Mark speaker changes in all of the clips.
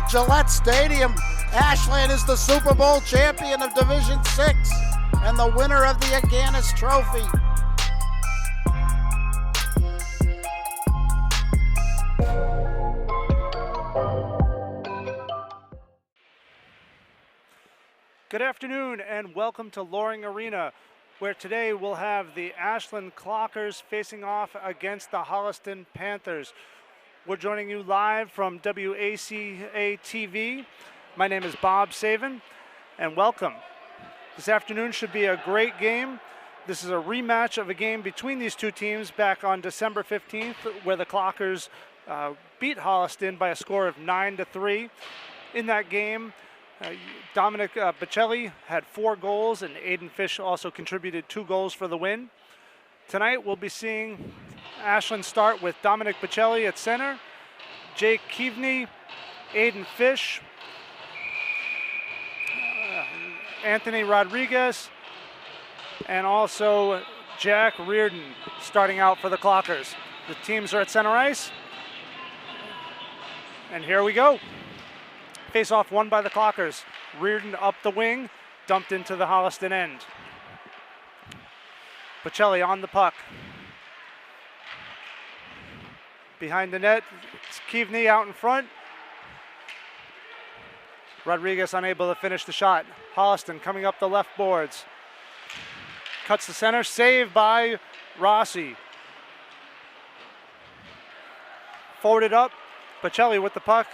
Speaker 1: at Gillette Stadium. Ashland is the Super Bowl champion of Division 6 and the winner of the Aganis Trophy.
Speaker 2: Good afternoon and welcome to Loring Arena, where today we'll have the Ashland Clockers facing off against the Holliston Panthers. We're joining you live from WACA-TV. My name is Bob Saven, and welcome. This afternoon should be a great game. This is a rematch of a game between these two teams back on December 15th, where the Clockers beat Holliston by a score of 9-3. In that game, Dominic Bocelli had 4 goals, and Aiden Fish also contributed 2 goals for the win. Tonight we'll be seeing Ashland start with Dominic Bocelli at center, Jake Keaveney, Aiden Fish, Anthony Rodriguez, and also Jack Reardon starting out for the Clockers. The teams are at center ice, and here we go. Face-off won by the Clockers. Reardon up the wing, dumped into the Holliston end. Bocelli on the puck. Behind the net, it's Keaveney out in front. Rodriguez unable to finish the shot. Holliston coming up the left boards. Cuts the center, saved by Rossi. Forwarded up, Bocelli with the puck.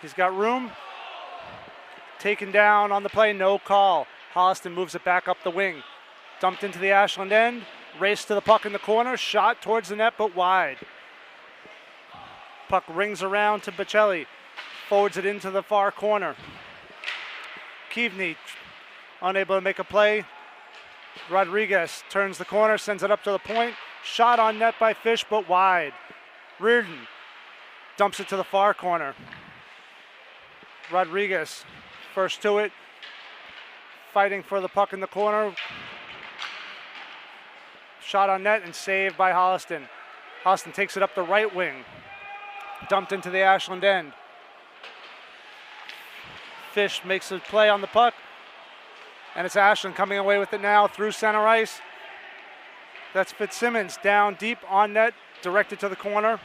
Speaker 2: He's got room. Taken down on the play, no call. Holliston moves it back up the wing. Dumped into the Ashland end. Race to the puck in the corner. Shot towards the net, but wide. Puck rings around to Bocelli. Forwards it into the far corner. Keaveney unable to make a play. Rodriguez turns the corner, sends it up to the point. Shot on net by Fish, but wide. Reardon dumps it to the far corner. Rodriguez first to it, fighting for the puck in the corner. Shot on net and saved by Holliston. Holliston takes it up the right wing. Dumped into the Ashland end. Fish makes a play on the puck, and it's Ashland coming away with it now through center ice. That's Fitzsimmons down deep on net, directed to the corner.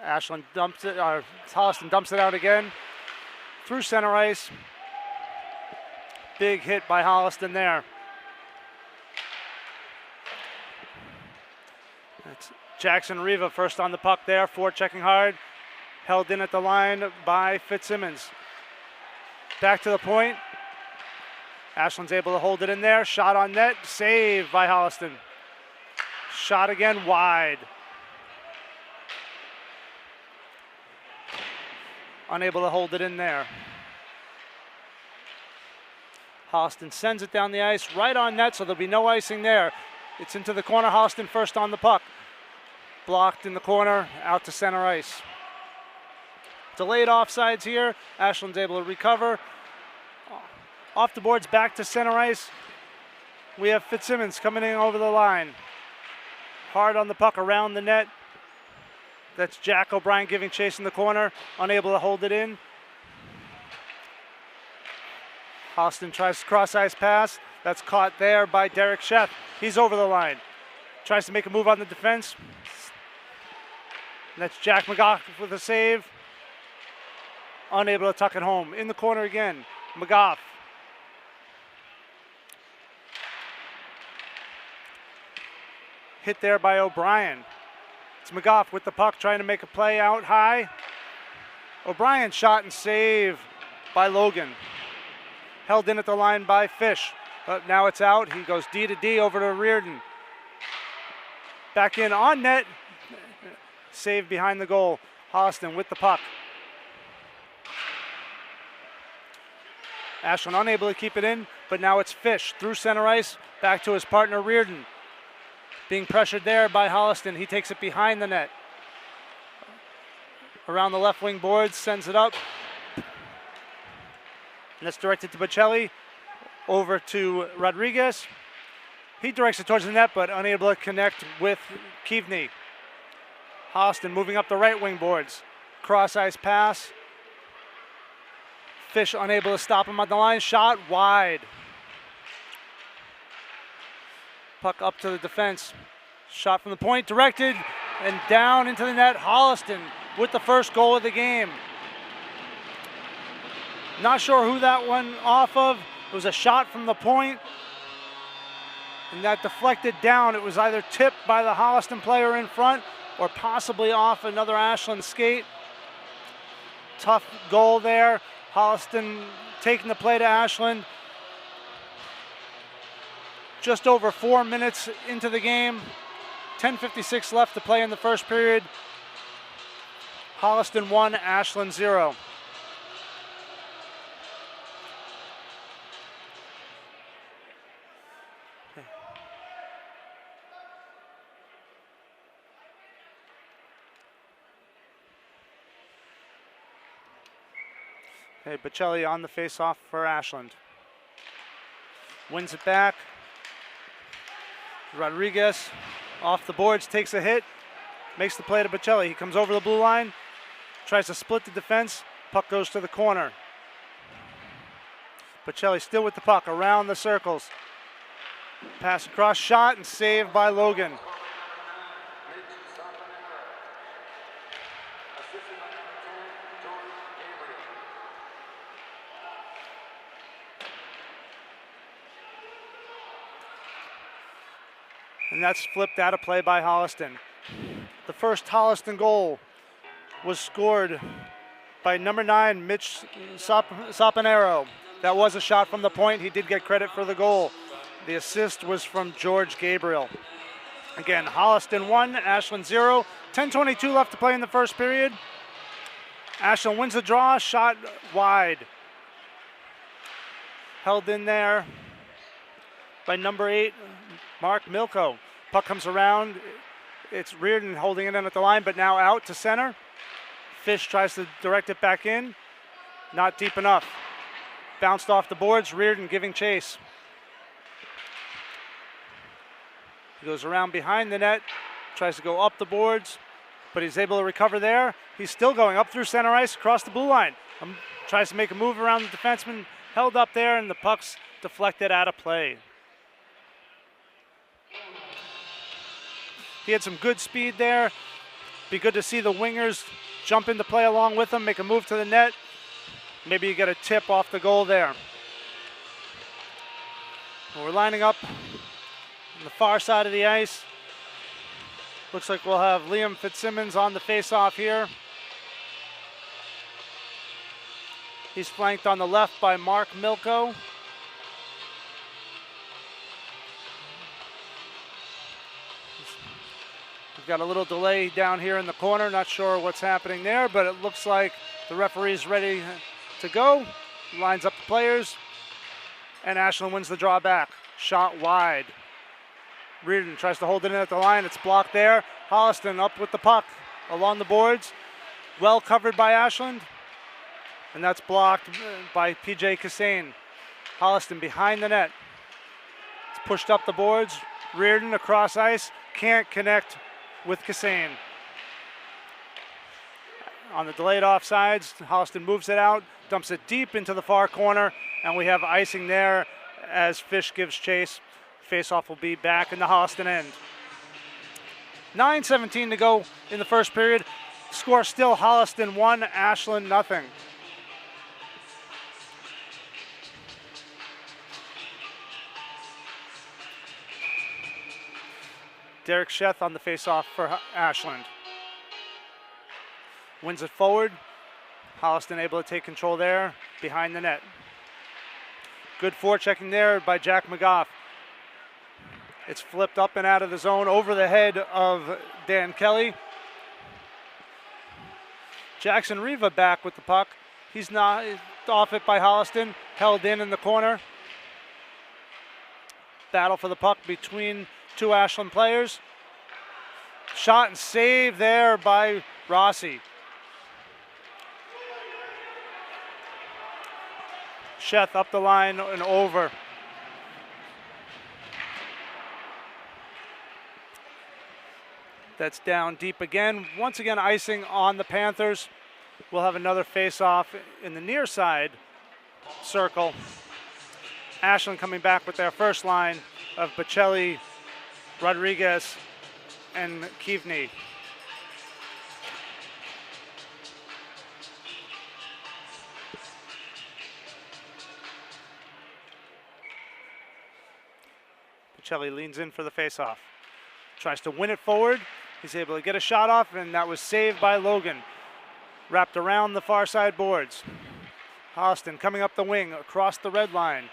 Speaker 2: Ashland dumps it, Holliston dumps it out again through center ice. Big hit by Holliston there. That's Jackson Riva first on the puck there, checking hard. Held in at the line by Fitzsimmons. Back to the point. Ashland's able to hold it in there. Shot on net, saved by Holliston. Shot again wide. Unable to hold it in there. Holliston sends it down the ice, right on net, so there'll be no icing there. It's into the corner. Holliston first on the puck. Blocked in the corner, out to center ice. Delayed offsides here. Ashland's able to recover. Off the boards, back to center ice. We have Fitzsimmons coming in over the line. Hard on the puck around the net. That's Jack O'Brien giving chase in the corner, unable to hold it in. Holliston tries to cross-ice pass. That's caught there by Derek Sheff. He's over the line. Tries to make a move on the defense. And that's Jack McGough with a save. Unable to tuck it home. In the corner again, McGough. Hit there by O'Brien. It's McGough with the puck, trying to make a play out high. O'Brien shot and save by Logan. Held in at the line by Fish. But now it's out. He goes D to D over to Reardon. Back in on net. Save behind the goal. Holliston with the puck. Ashland unable to keep it in, but now it's Fish through center ice. Back to his partner Reardon. Being pressured there by Holliston. He takes it behind the net. Around the left wing boards, sends it up. And that's directed to Bocelli. Over to Rodriguez. He directs it towards the net, but unable to connect with Keaveney. Holliston moving up the right wing boards. Cross ice pass. Fish unable to stop him on the line. Shot wide. Puck up to the defense. Shot from the point, directed and down into the net. Holliston with the first goal of the game. Not sure who that one off of. It was a shot from the point, and that deflected down. It was either tipped by the Holliston player in front or possibly off another Ashland skate. Tough goal there. Holliston taking the play to Ashland. Just over 4 minutes into the game. 10:56 left to play in the first period. Holliston 1, Ashland 0. Okay, Bocelli on the face-off for Ashland. Wins it back. Rodriguez off the boards, takes a hit, makes the play to Bocelli. He comes over the blue line, tries to split the defense. Puck goes to the corner. Bocelli still with the puck around the circles. Pass across, shot, and saved by Logan. And that's flipped out of play by Holliston. The first Holliston goal was scored by number 9, Mitch Saponero. That was a shot from the point. He did get credit for the goal. The assist was from George Gabriel. Again, Holliston 1, Ashland 0. 10:22 left to play in the first period. Ashland wins the draw, shot wide. Held in there by number 8, Mark Milko. Puck comes around. It's Reardon holding it in at the line, but now out to center. Fish tries to direct it back in. Not deep enough. Bounced off the boards. Reardon giving chase. He goes around behind the net. Tries to go up the boards, but he's able to recover there. He's still going up through center ice, across the blue line. Tries to make a move around the defenseman. Held up there, and the puck's deflected out of play. He had some good speed there. Be good to see the wingers jump into play along with him, make a move to the net. Maybe you get a tip off the goal there. We're lining up on the far side of the ice. Looks like we'll have Liam Fitzsimmons on the face-off here. He's flanked on the left by Mark Milko. We've got a little delay down here in the corner. Not sure what's happening there, but it looks like the referee's ready to go. Lines up the players, and Ashland wins the draw back. Shot wide. Reardon tries to hold it in at the line. It's blocked there. Holliston up with the puck along the boards. Well covered by Ashland, and that's blocked by PJ Cassane. Holliston behind the net. It's pushed up the boards. Reardon across ice. Can't connect with Cassane. On the delayed offsides, Holliston moves it out, dumps it deep into the far corner, and we have icing there as Fish gives chase. Faceoff will be back in the Holliston end. 9:17 to go in the first period. Score still Holliston 1, Ashland nothing. Derek Sheth on the faceoff for Ashland. Wins it forward. Holliston able to take control there behind the net. Good forechecking there by Jack McGough. It's flipped up and out of the zone over the head of Dan Kelly. Jackson Riva back with the puck. He's not off it by Holliston. Held in the corner. Battle for the puck between two Ashland players. Shot and save there by Rossi. Sheth up the line and over. That's down deep again. Once again, icing on the Panthers. We'll have another face-off in the near side circle. Ashland coming back with their first line of Bocelli, Rodriguez, and Keaveney. Bocelli leans in for the face-off. Tries to win it forward. He's able to get a shot off, and that was saved by Logan. Wrapped around the far side boards. Holliston coming up the wing across the red line.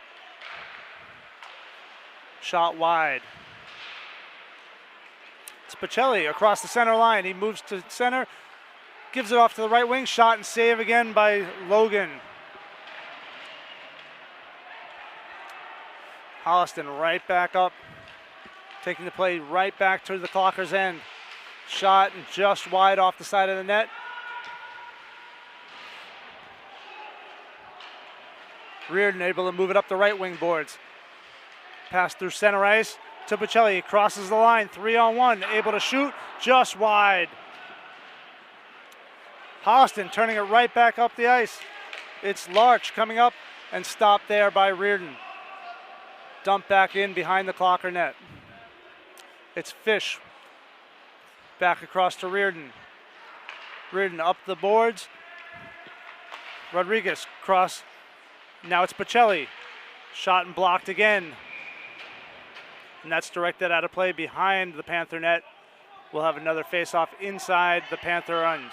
Speaker 2: Shot wide. It's Bocelli across the center line. He moves to center, gives it off to the right wing. Shot and save again by Logan. Holliston right back up, taking the play right back to the Clockers' end. Shot and just wide off the side of the net. Reardon able to move it up the right wing boards. Pass through center ice to Bocelli. Crosses the line, 3-on-1, able to shoot, just wide. Holliston turning it right back up the ice. It's Larch coming up and stopped there by Reardon. Dumped back in behind the Clocker net. It's Fish. Back across to Reardon. Reardon up the boards. Rodriguez cross. Now it's Bocelli. Shot and blocked again. And that's directed out of play behind the Panther net. We'll have another face-off inside the Panther end.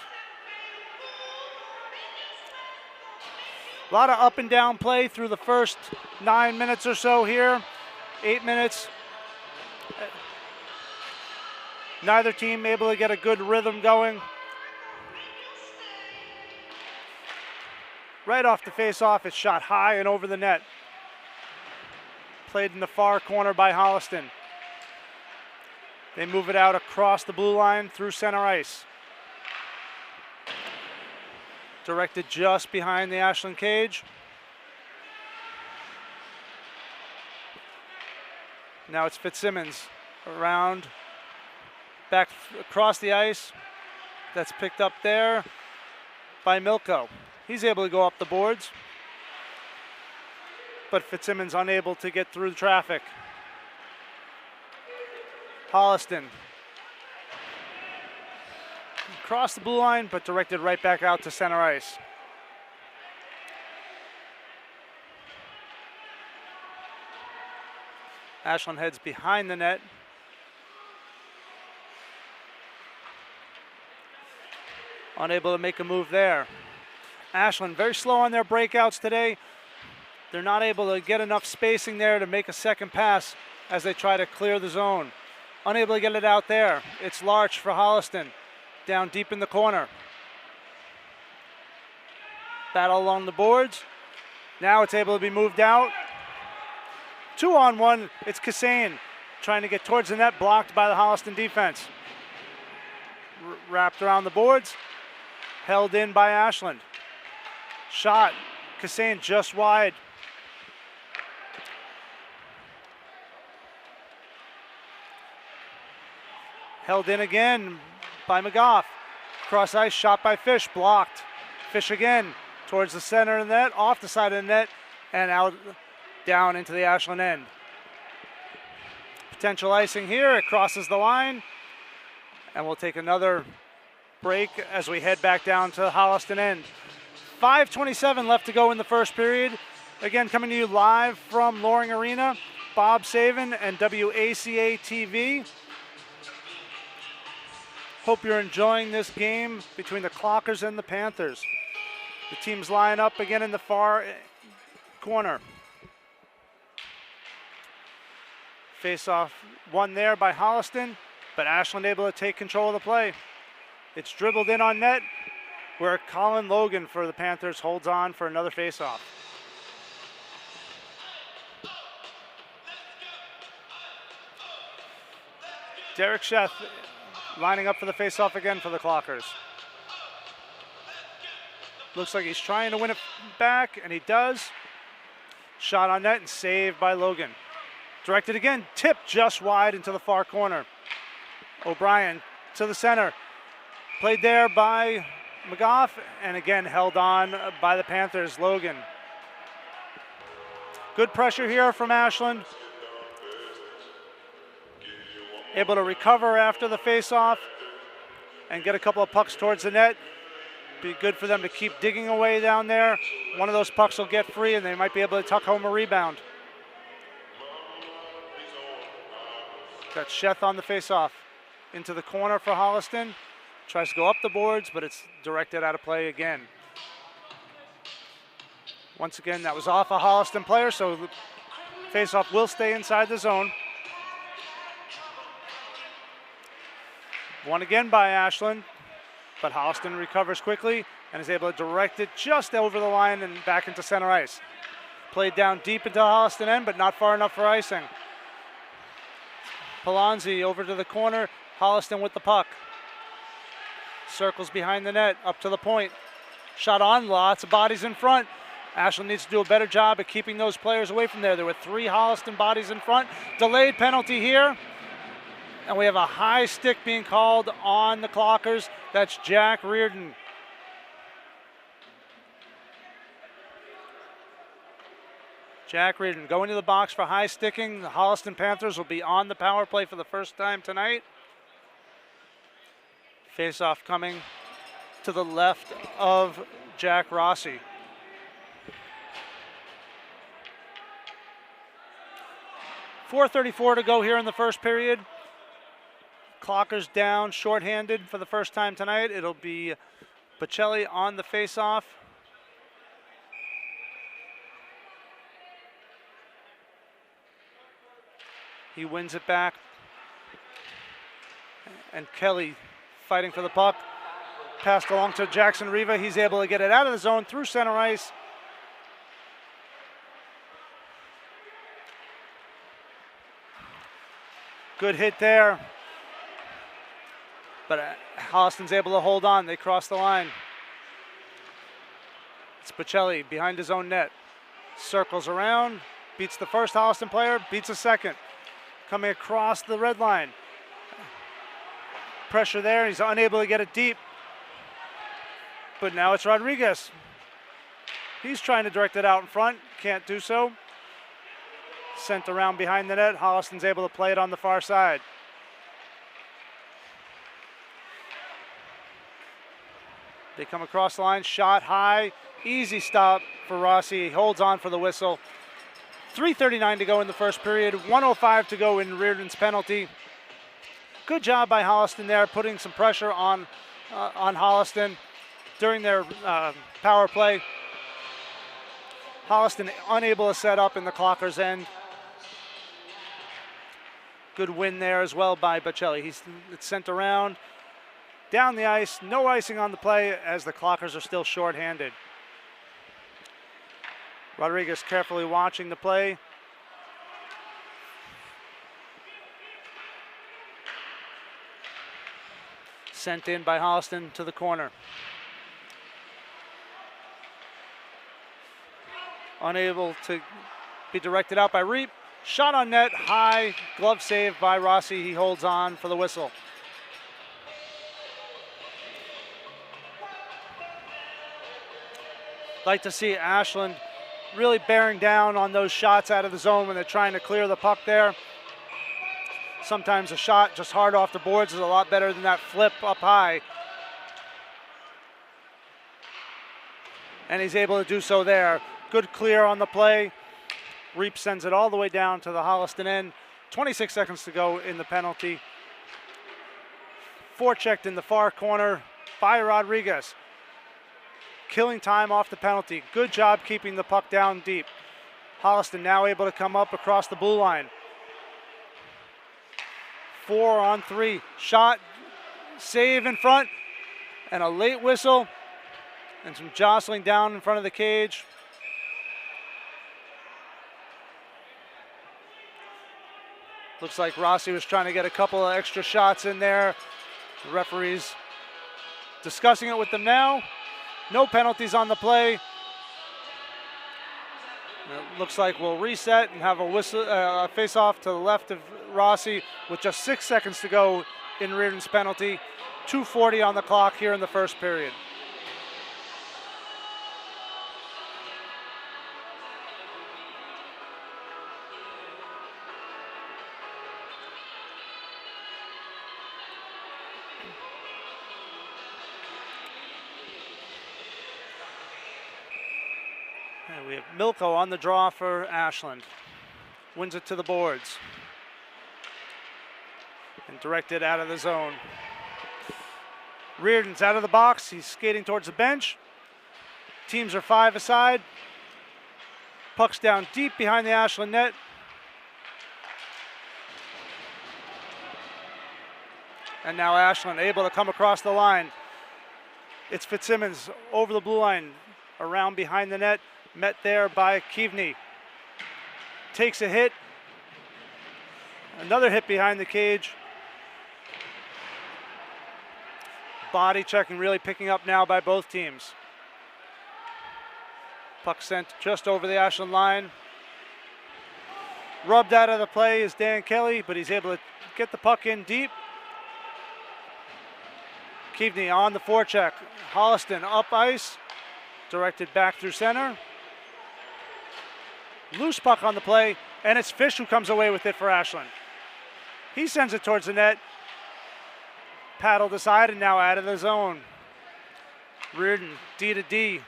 Speaker 2: A lot of up and down play through the first 9 minutes or so here. 8 minutes. Neither team able to get a good rhythm going. Right off the face-off, it's shot high and over the net. Played in the far corner by Holliston. They move it out across the blue line through center ice. Directed just behind the Ashland cage. Now it's Fitzsimmons around, back across the ice. That's picked up there by Milko. He's able to go up the boards, but Fitzsimmons unable to get through the traffic. Holliston across the blue line, but directed right back out to center ice. Ashland heads behind the net. Unable to make a move there. Ashland very slow on their breakouts today. They're not able to get enough spacing there to make a second pass as they try to clear the zone. Unable to get it out there. It's Larch for Holliston, down deep in the corner. Battle along the boards. Now it's able to be moved out. 2-on-1, it's Kassane trying to get towards the net, blocked by the Holliston defense. Wrapped around the boards, held in by Ashland. Shot, Kassane just wide. Held in again by McGough. Cross ice, shot by Fish, blocked. Fish again towards the center of the net, off the side of the net, and out down into the Ashland end. Potential icing here, it crosses the line, and we'll take another break as we head back down to the Holliston end. 5:27 left to go in the first period. Again, coming to you live from Loring Arena, Bob Saven and WACA-TV. Hope you're enjoying this game between the Clockers and the Panthers. The teams line up again in the far corner. Face-off won there by Holliston, but Ashland able to take control of the play. It's dribbled in on net, where Colin Logan for the Panthers holds on for another face-off. Derek Sheth lining up for the face-off again for the Clockers. Looks like he's trying to win it back, and he does. Shot on net and saved by Logan. Directed again, tipped just wide into the far corner. O'Brien to the center. Played there by McGough, and again held on by the Panthers, Logan. Good pressure here from Ashland. Able to recover after the faceoff and get a couple of pucks towards the net. Be good for them to keep digging away down there. One of those pucks will get free and they might be able to tuck home a rebound. Got Sheth on the faceoff. Into the corner for Holliston. Tries to go up the boards, but it's directed out of play again. Once again, that was off a Holliston player, so the faceoff will stay inside the zone. Won again by Ashland, but Holliston recovers quickly and is able to direct it just over the line and back into center ice. Played down deep into Holliston end, but not far enough for icing. Palonzi over to the corner, Holliston with the puck. Circles behind the net, up to the point. Shot on, lots of bodies in front. Ashland needs to do a better job of keeping those players away from there. There were 3 Holliston bodies in front. Delayed penalty here. And we have a high stick being called on the Clockers. That's Jack Reardon. Jack Reardon going to the box for high sticking. The Holliston Panthers will be on the power play for the first time tonight. Face-off coming to the left of Jack Rossi. .434 to go here in the first period. Clockers down, shorthanded for the first time tonight. It'll be Bocelli on the face-off. He wins it back. And Kelly fighting for the puck. Passed along to Jackson Riva. He's able to get it out of the zone through center ice. Good hit there. But Holliston's able to hold on. They cross the line. It's Bocelli behind his own net. Circles around. Beats the first Holliston player. Beats the second. Coming across the red line. Pressure there. He's unable to get it deep. But now it's Rodriguez. He's trying to direct it out in front. Can't do so. Sent around behind the net. Holliston's able to play it on the far side. They come across the line. Shot high. Easy stop for Rossi. He holds on for the whistle. 3:39 to go in the first period. 1:05 to go in Reardon's penalty. Good job by Holliston there, putting some pressure on Holliston during their power play. Holliston unable to set up in the Clockers' end. Good win there as well by Bocelli. It's sent around, down the ice, no icing on the play as the Clockers are still shorthanded. Rodriguez carefully watching the play. Sent in by Holliston to the corner. Unable to be directed out by Reap. Shot on net, high, glove save by Rossi. He holds on for the whistle. Like to see Ashland really bearing down on those shots out of the zone when they're trying to clear the puck there. Sometimes a shot just hard off the boards is a lot better than that flip up high. And he's able to do so there. Good clear on the play. Reap sends it all the way down to the Holliston end. 26 seconds to go in the penalty. Forechecked in the far corner by Rodriguez. Killing time off the penalty. Good job keeping the puck down deep. Holliston now able to come up across the blue line. 4-on-3. Shot, save in front, and a late whistle, and some jostling down in front of the cage. Looks like Rossi was trying to get a couple of extra shots in there. The referee's discussing it with them now. No penalties on the play. It looks like we'll reset and have a whistle, face-off to the left of Rossi with just 6 seconds to go in Reardon's penalty. 2:40 on the clock here in the first period. And we have Milko on the draw for Ashland. Wins it to the boards. And directed out of the zone. Reardon's out of the box. He's skating towards the bench. Teams are 5 aside. Puck's down deep behind the Ashland net. And now Ashland able to come across the line. It's Fitzsimmons over the blue line, around behind the net, met there by Keavney. Takes a hit. Another hit behind the cage. Body checking really picking up now by both teams. Puck sent just over the Ashland line. Rubbed out of the play is Dan Kelly, but he's able to get the puck in deep. Keavney on the forecheck. Holliston up ice. Directed back through center. Loose puck on the play, and it's Fish who comes away with it for Ashland. He sends it towards the net. Paddled aside and now out of the zone. Reardon, D to D.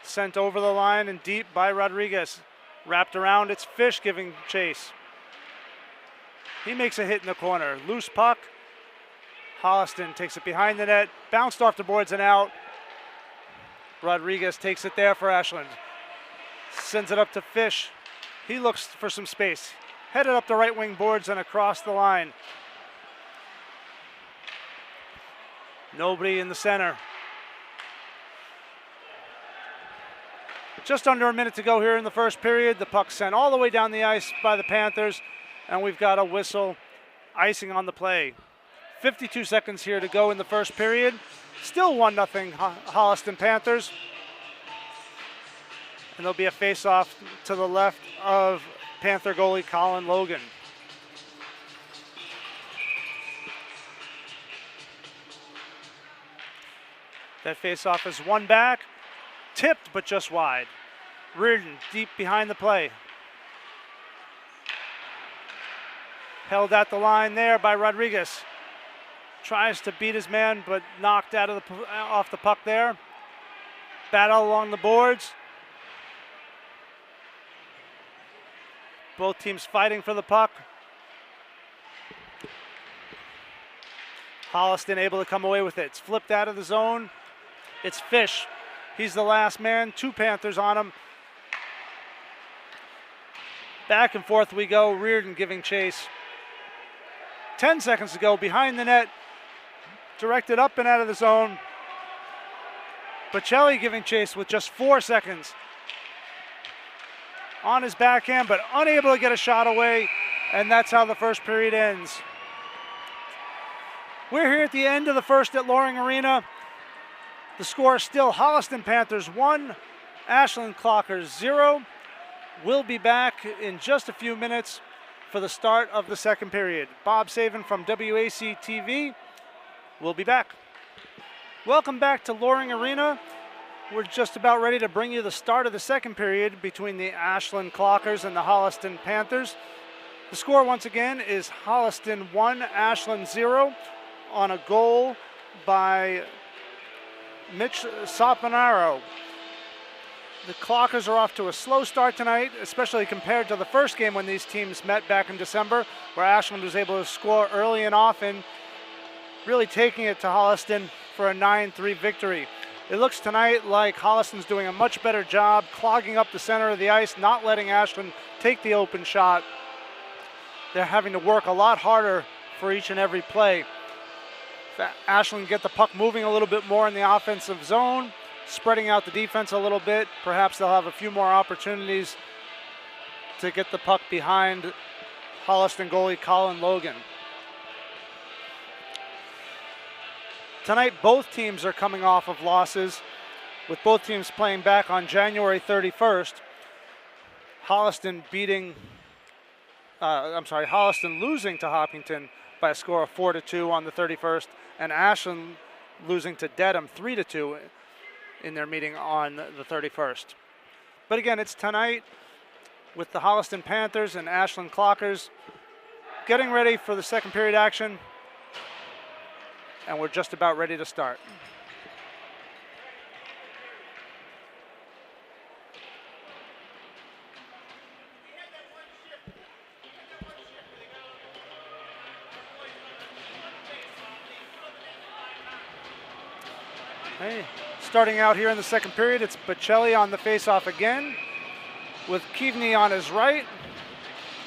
Speaker 2: Sent over the line and deep by Rodriguez. Wrapped around, it's Fish giving chase. He makes a hit in the corner. Loose puck. Holliston takes it behind the net. Bounced off the boards and out. Rodriguez takes it there for Ashland. Sends it up to Fish. He looks for some space. Headed up the right wing boards and across the line. Nobody in the center. Just under a minute to go here in the first period. The puck sent all the way down the ice by the Panthers, and we've got a whistle icing on the play. 52 seconds here to go in the first period. Still 1-0 Holliston Panthers. And there'll be a face-off to the left of Panther goalie Colin Logan. That face-off is one back, tipped but just wide. Reardon deep behind the play. Held at the line there by Rodriguez. Tries to beat his man, but knocked out of off the puck there. Battle along the boards. Both teams fighting for the puck. Holliston able to come away with it. It's flipped out of the zone. It's Fish. He's the last man. 2 Panthers on him. Back and forth we go. Reardon giving chase. 10 seconds to go behind the net. Directed up and out of the zone. Bocelli giving chase with just 4 seconds. On his backhand, but unable to get a shot away. And that's how the first period ends. We're here at the end of the first at Loring Arena. The score is still Holliston Panthers 1, Ashland Clockers 0. We'll be back in just a few minutes for the start of the second period. Bob Saven from WACA-TV. We'll be back. Welcome back to Loring Arena. We're just about ready to bring you the start of the second period between the Ashland Clockers and the Holliston Panthers. The score once again is Holliston 1, Ashland 0 on a goal by Mitch Sopanaro. The Clockers are off to a slow start tonight, especially compared to the first game when these teams met back in December, where Ashland was able to score early and often, really taking it to Holliston for a 9-3 victory. It looks tonight like Holliston's doing a much better job clogging up the center of the ice, not letting Ashland take the open shot. They're having to work a lot harder for each and every play. Ashland get the puck moving a little bit more in the offensive zone, spreading out the defense a little bit. Perhaps they'll have a few more opportunities to get the puck behind Holliston goalie Colin Logan. Tonight, both teams are coming off of losses, with both teams playing back on January 31st. Holliston beating Holliston losing to Hopkinton by a score of 4-2 on the 31st, and Ashland losing to Dedham 3-2 in their meeting on the 31st. But again, it's tonight with the Holliston Panthers and Ashland Clockers getting ready for the second period action, and we're just about ready to start. Hey, starting out here in the second period, it's Bocelli on the faceoff again, with Keaveney on his right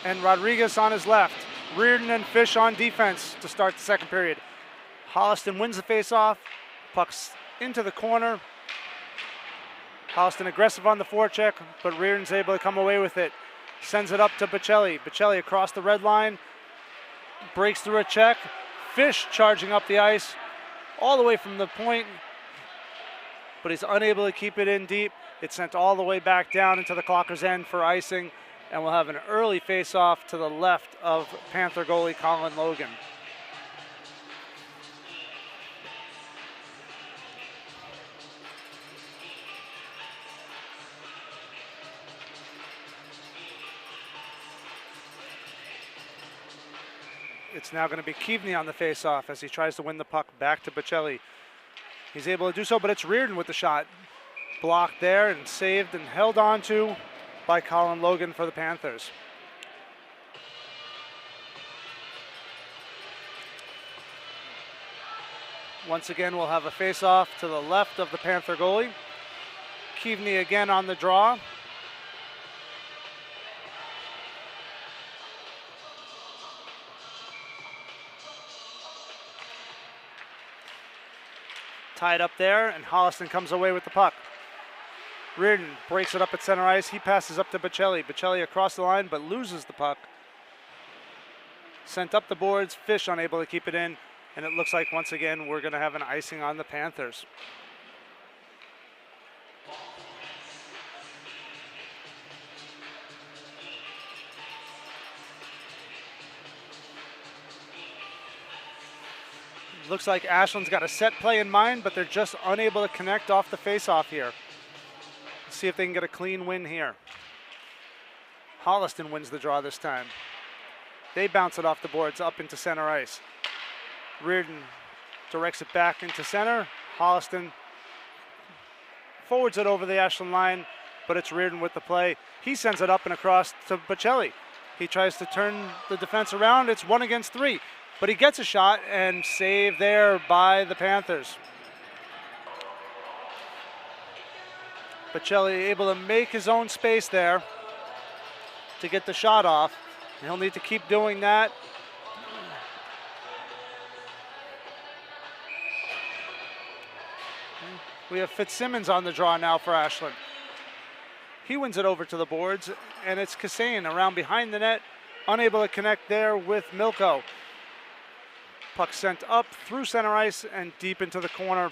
Speaker 2: and Rodriguez on his left. Reardon and Fish on defense to start the second period. Holliston wins the faceoff, pucks into the corner. Holliston aggressive on the forecheck, but Reardon's able to come away with it. Sends it up to Bocelli. Bocelli across the red line, breaks through a check. Fish charging up the ice all the way from the point, but he's unable to keep it in deep. It's sent all the way back down into the Clockers' end for icing, and we'll have an early face-off to the left of Panther goalie Colin Logan. It's now going to be Keaveney on the face-off as he tries to win the puck back to Bocelli. He's able to do so, but it's Reardon with the shot. Blocked there and saved and held on to by Colin Logan for the Panthers. Once again, we'll have a face-off to the left of the Panther goalie. Keaveney again on the draw. Tied up there, and Holliston comes away with the puck. Reardon breaks it up at center ice. He passes up to Bocelli. Bocelli across the line, but loses the puck. Sent up the boards. Fish unable to keep it in, and it looks like once again we're going to have an icing on the Panthers. Looks like Ashland's got a set play in mind, but they're just unable to connect off the face-off here. Let's see if they can get a clean win here. Holliston wins the draw this time. They bounce it off the boards up into center ice. Reardon directs it back into center. Holliston forwards it over the Ashland line, but it's Reardon with the play. He sends it up and across to Bocelli. He tries to turn the defense around. It's 1 against 3. But he gets a shot and saved there by the Panthers. Bocelli able to make his own space there to get the shot off. And he'll need to keep doing that. We have Fitzsimmons on the draw now for Ashland. He wins it over to the boards, and it's Kassane around behind the net, unable to connect there with Milko. Puck sent up through center ice and deep into the corner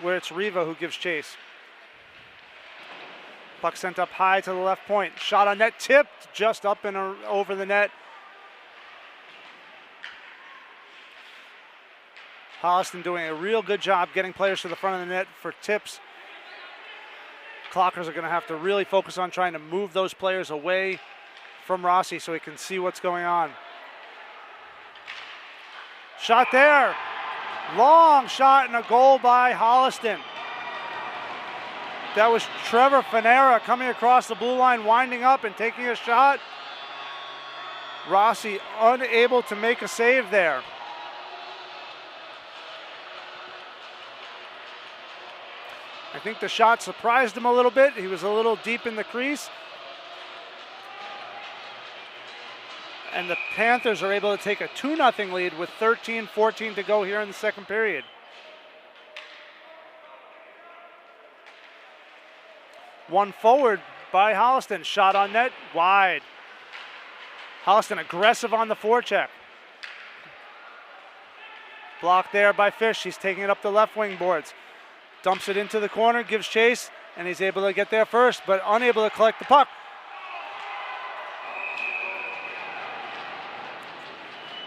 Speaker 2: where it's Riva who gives chase. Puck sent up high to the left point. Shot on net, tipped just up and over the net. Holliston doing a real good job getting players to the front of the net for tips. Clockers are going to have to really focus on trying to move those players away from Rossi so he can see what's going on. Shot there. Long shot and a goal by Holliston. That was Trevor Fanera coming across the blue line, winding up and taking a shot. Rossi unable to make a save there. I think the shot surprised him a little bit. He was a little deep in the crease. And the Panthers are able to take a 2-0 lead with 13-14 to go here in the second period. One forward by Holliston. Shot on net, wide. Holliston aggressive on the forecheck. Blocked there by Fish. He's taking it up the left wing boards. Dumps it into the corner, gives chase, and he's able to get there first, but unable to collect the puck.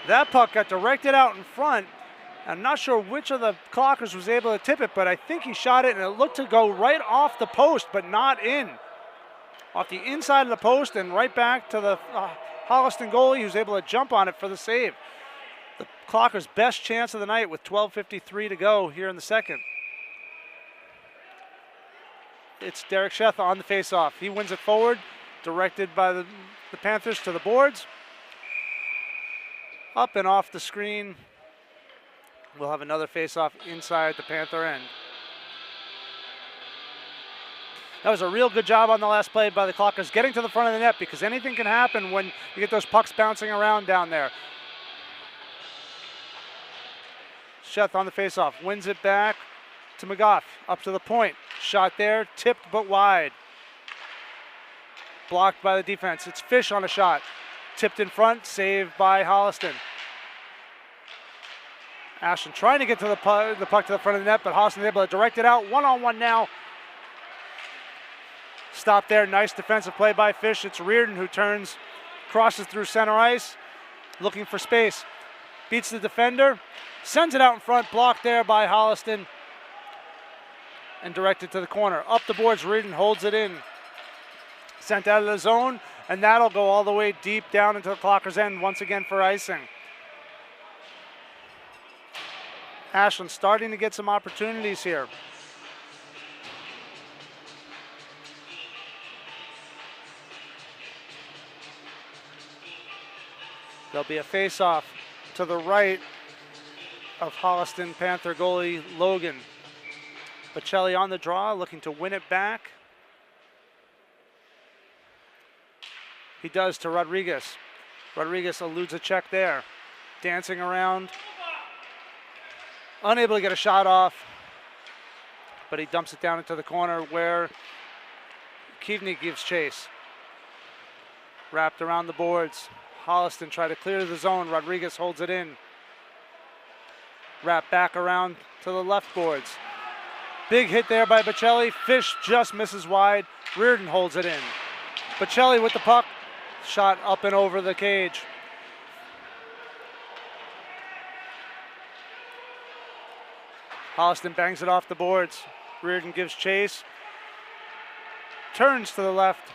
Speaker 2: That puck got directed out in front. I'm not sure which of the Clockers was able to tip it, but I think he shot it, and it looked to go right off the post, but not in. Off the inside of the post and right back to the Holliston goalie, who's able to jump on it for the save. The Clockers' best chance of the night with 12:53 to go here in the second. It's Derek Sheth on the faceoff. He wins it forward, directed by the Panthers to the boards. Up and off the screen. We'll have another faceoff inside the Panther end. That was a real good job on the last play by the Clockers, getting to the front of the net, because anything can happen when you get those pucks bouncing around down there. Sheth on the faceoff, wins it back to McGough, up to the point. Shot there, tipped but wide. Blocked by the defense. It's Fish on a shot. Tipped in front, saved by Holliston. Ashland trying to get to the puck to the front of the net, but Holliston is able to direct it out. One-on-one now. Stop there, nice defensive play by Fish. It's Reardon who turns, crosses through center ice, looking for space. Beats the defender, sends it out in front, blocked there by Holliston, and directed to the corner. Up the boards, Reardon holds it in. Sent out of the zone, and that'll go all the way deep down into the Clockers' end once again for icing. Ashland starting to get some opportunities here. There'll be a face-off to the right of Holliston Panther goalie Logan. Bocelli on the draw, looking to win it back. He does to Rodriguez. Rodriguez eludes a check there. Dancing around. Unable to get a shot off, but he dumps it down into the corner where Keaveney gives chase. Wrapped around the boards. Holliston try to clear the zone. Rodriguez holds it in. Wrapped back around to the left boards. Big hit there by Bocelli. Fish just misses wide. Reardon holds it in. Bocelli with the puck. Shot up and over the cage. Holliston bangs it off the boards. Reardon gives chase. Turns to the left.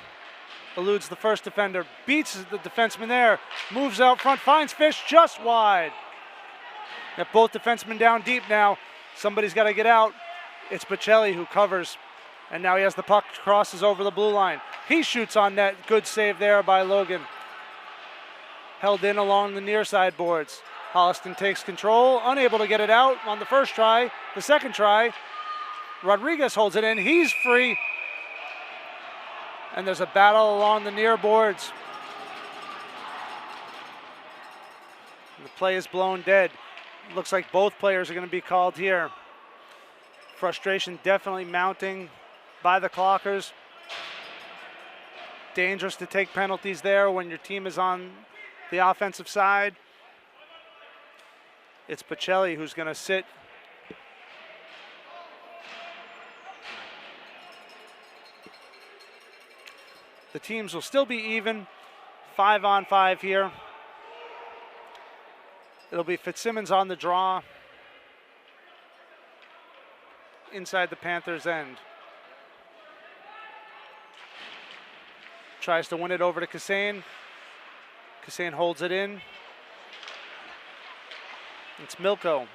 Speaker 2: Eludes the first defender. Beats the defenseman there. Moves out front. Finds Fish just wide. Got both defensemen down deep now. Somebody's got to get out. It's Bocelli who covers. And now he has the puck. Crosses over the blue line. He shoots on net. Good save there by Logan. Held in along the near side boards. Holliston takes control, unable to get it out on the first try. The second try, Rodriguez holds it in. He's free. And there's a battle along the near boards. The play is blown dead. Looks like both players are going to be called here. Frustration definitely mounting by the Clockers. Dangerous to take penalties there when your team is on the offensive side. It's Bocelli who's going to sit. The teams will still be even, 5-on-5 here. It'll be Fitzsimmons on the draw inside the Panthers' end. Tries to win it over to Kassane. Kassane holds it in. It's Milko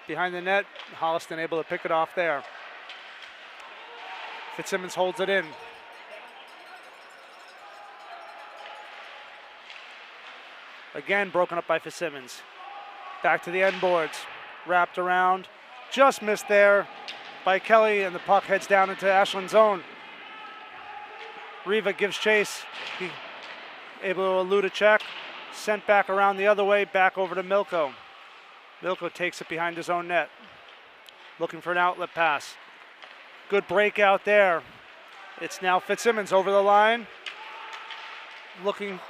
Speaker 2: behind the net. Holliston able to pick it off there. Fitzsimmons holds it in. Again, broken up by Fitzsimmons. Back to the end boards. Wrapped around. Just missed there by Kelly, and the puck heads down into Ashland's zone. Riva gives chase. He able to elude a check. Sent back around the other way, back over to Milko. Milko takes it behind his own net. Looking for an outlet pass. Good breakout there. It's now Fitzsimmons over the line. Looking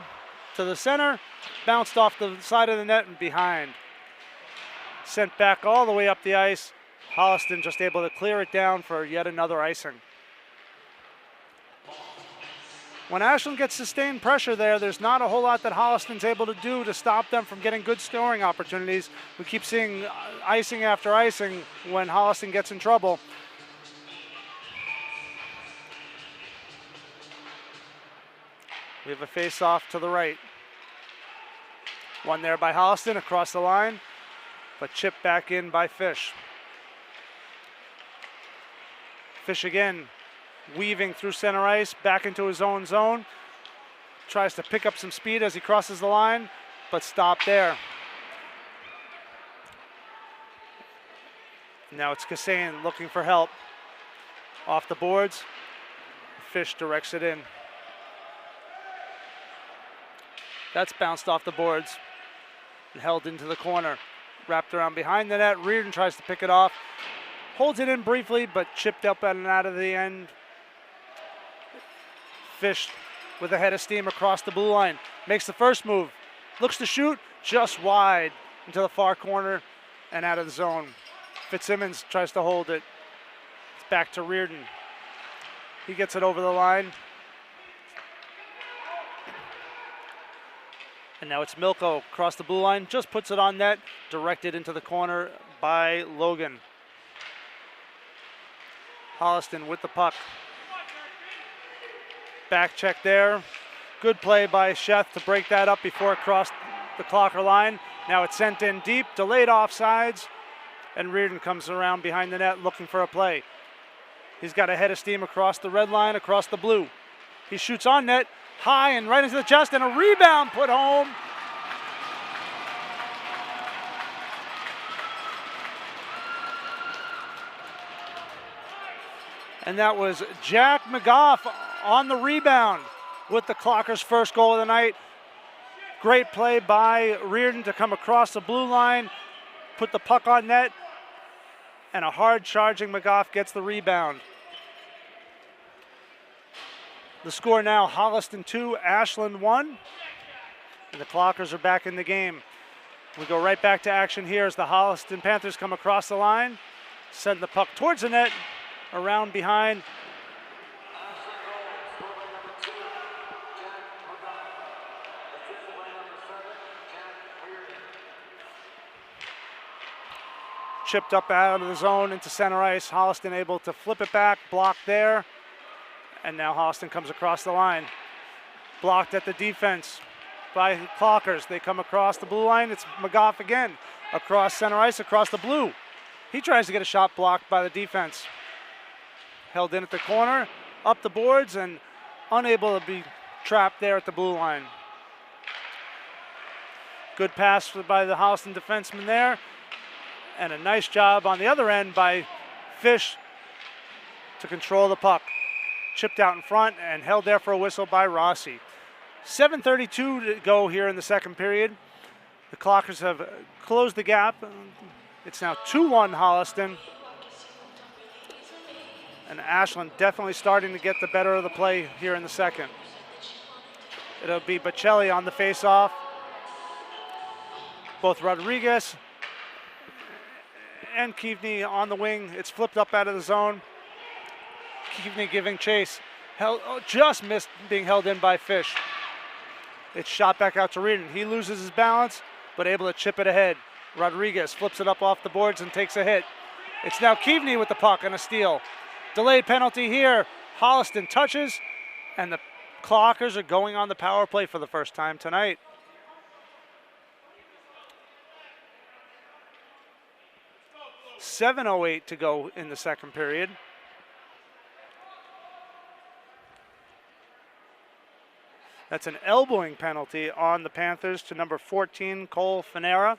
Speaker 2: to the center. Bounced off the side of the net and behind. Sent back all the way up the ice. Holliston just able to clear it down for yet another icing. When Ashland gets sustained pressure there, there's not a whole lot that Holliston's able to do to stop them from getting good scoring opportunities. We keep seeing icing after icing when Holliston gets in trouble. We have a face-off to the right. One there by Holliston across the line, but chipped back in by Fish. Fish again, weaving through center ice, back into his own zone. Tries to pick up some speed as he crosses the line, but stopped there. Now it's Kasain looking for help. Off the boards, Fish directs it in. That's bounced off the boards and held into the corner. Wrapped around behind the net, Reardon tries to pick it off. Holds it in briefly, but chipped up and out of the end. Fish with a head of steam across the blue line. Makes the first move. Looks to shoot, just wide into the far corner and out of the zone. Fitzsimmons tries to hold it. It's back to Reardon. He gets it over the line. And now it's Milko across the blue line. Just puts it on net, directed into the corner by Logan. Holliston with the puck. Back check there. Good play by Sheth to break that up before it crossed the Clocker line. Now it's sent in deep, delayed offsides, and Reardon comes around behind the net looking for a play. He's got a head of steam across the red line, across the blue. He shoots on net, high and right into the chest, and a rebound put home. And that was Jack McGough on the rebound with the Clockers' first goal of the night. Great play by Reardon to come across the blue line, put the puck on net, and a hard charging McGough gets the rebound. The score now, Holliston 2, Ashland 1. And the Clockers are back in the game. We go right back to action here as the Holliston Panthers come across the line, send the puck towards the net, around behind. Chipped up out of the zone into center ice. Holliston able to flip it back, blocked there. And now Holliston comes across the line. Blocked at the defense by Clockers. They come across the blue line. It's McGough again. Across center ice, across the blue. He tries to get a shot blocked by the defense. Held in at the corner, up the boards, and unable to be trapped there at the blue line. Good pass by the Holliston defenseman there. And a nice job on the other end by Fish to control the puck. Chipped out in front and held there for a whistle by Rossi. 7:32 to go here in the second period. The Clockers have closed the gap. It's now 2-1 Holliston. And Ashland definitely starting to get the better of the play here in the second. It'll be Bocelli on the face-off. Both Rodriguez and Keaveney on the wing. It's flipped up out of the zone. Keaveney giving chase. Just missed being held in by Fish. It's shot back out to Reardon. He loses his balance, but able to chip it ahead. Rodriguez flips it up off the boards and takes a hit. It's now Keaveney with the puck and a steal. Delayed penalty here. Holliston touches, and the Clockers are going on the power play for the first time tonight. .708 to go in the second period. That's an elbowing penalty on the Panthers to number 14, Cole Fanera.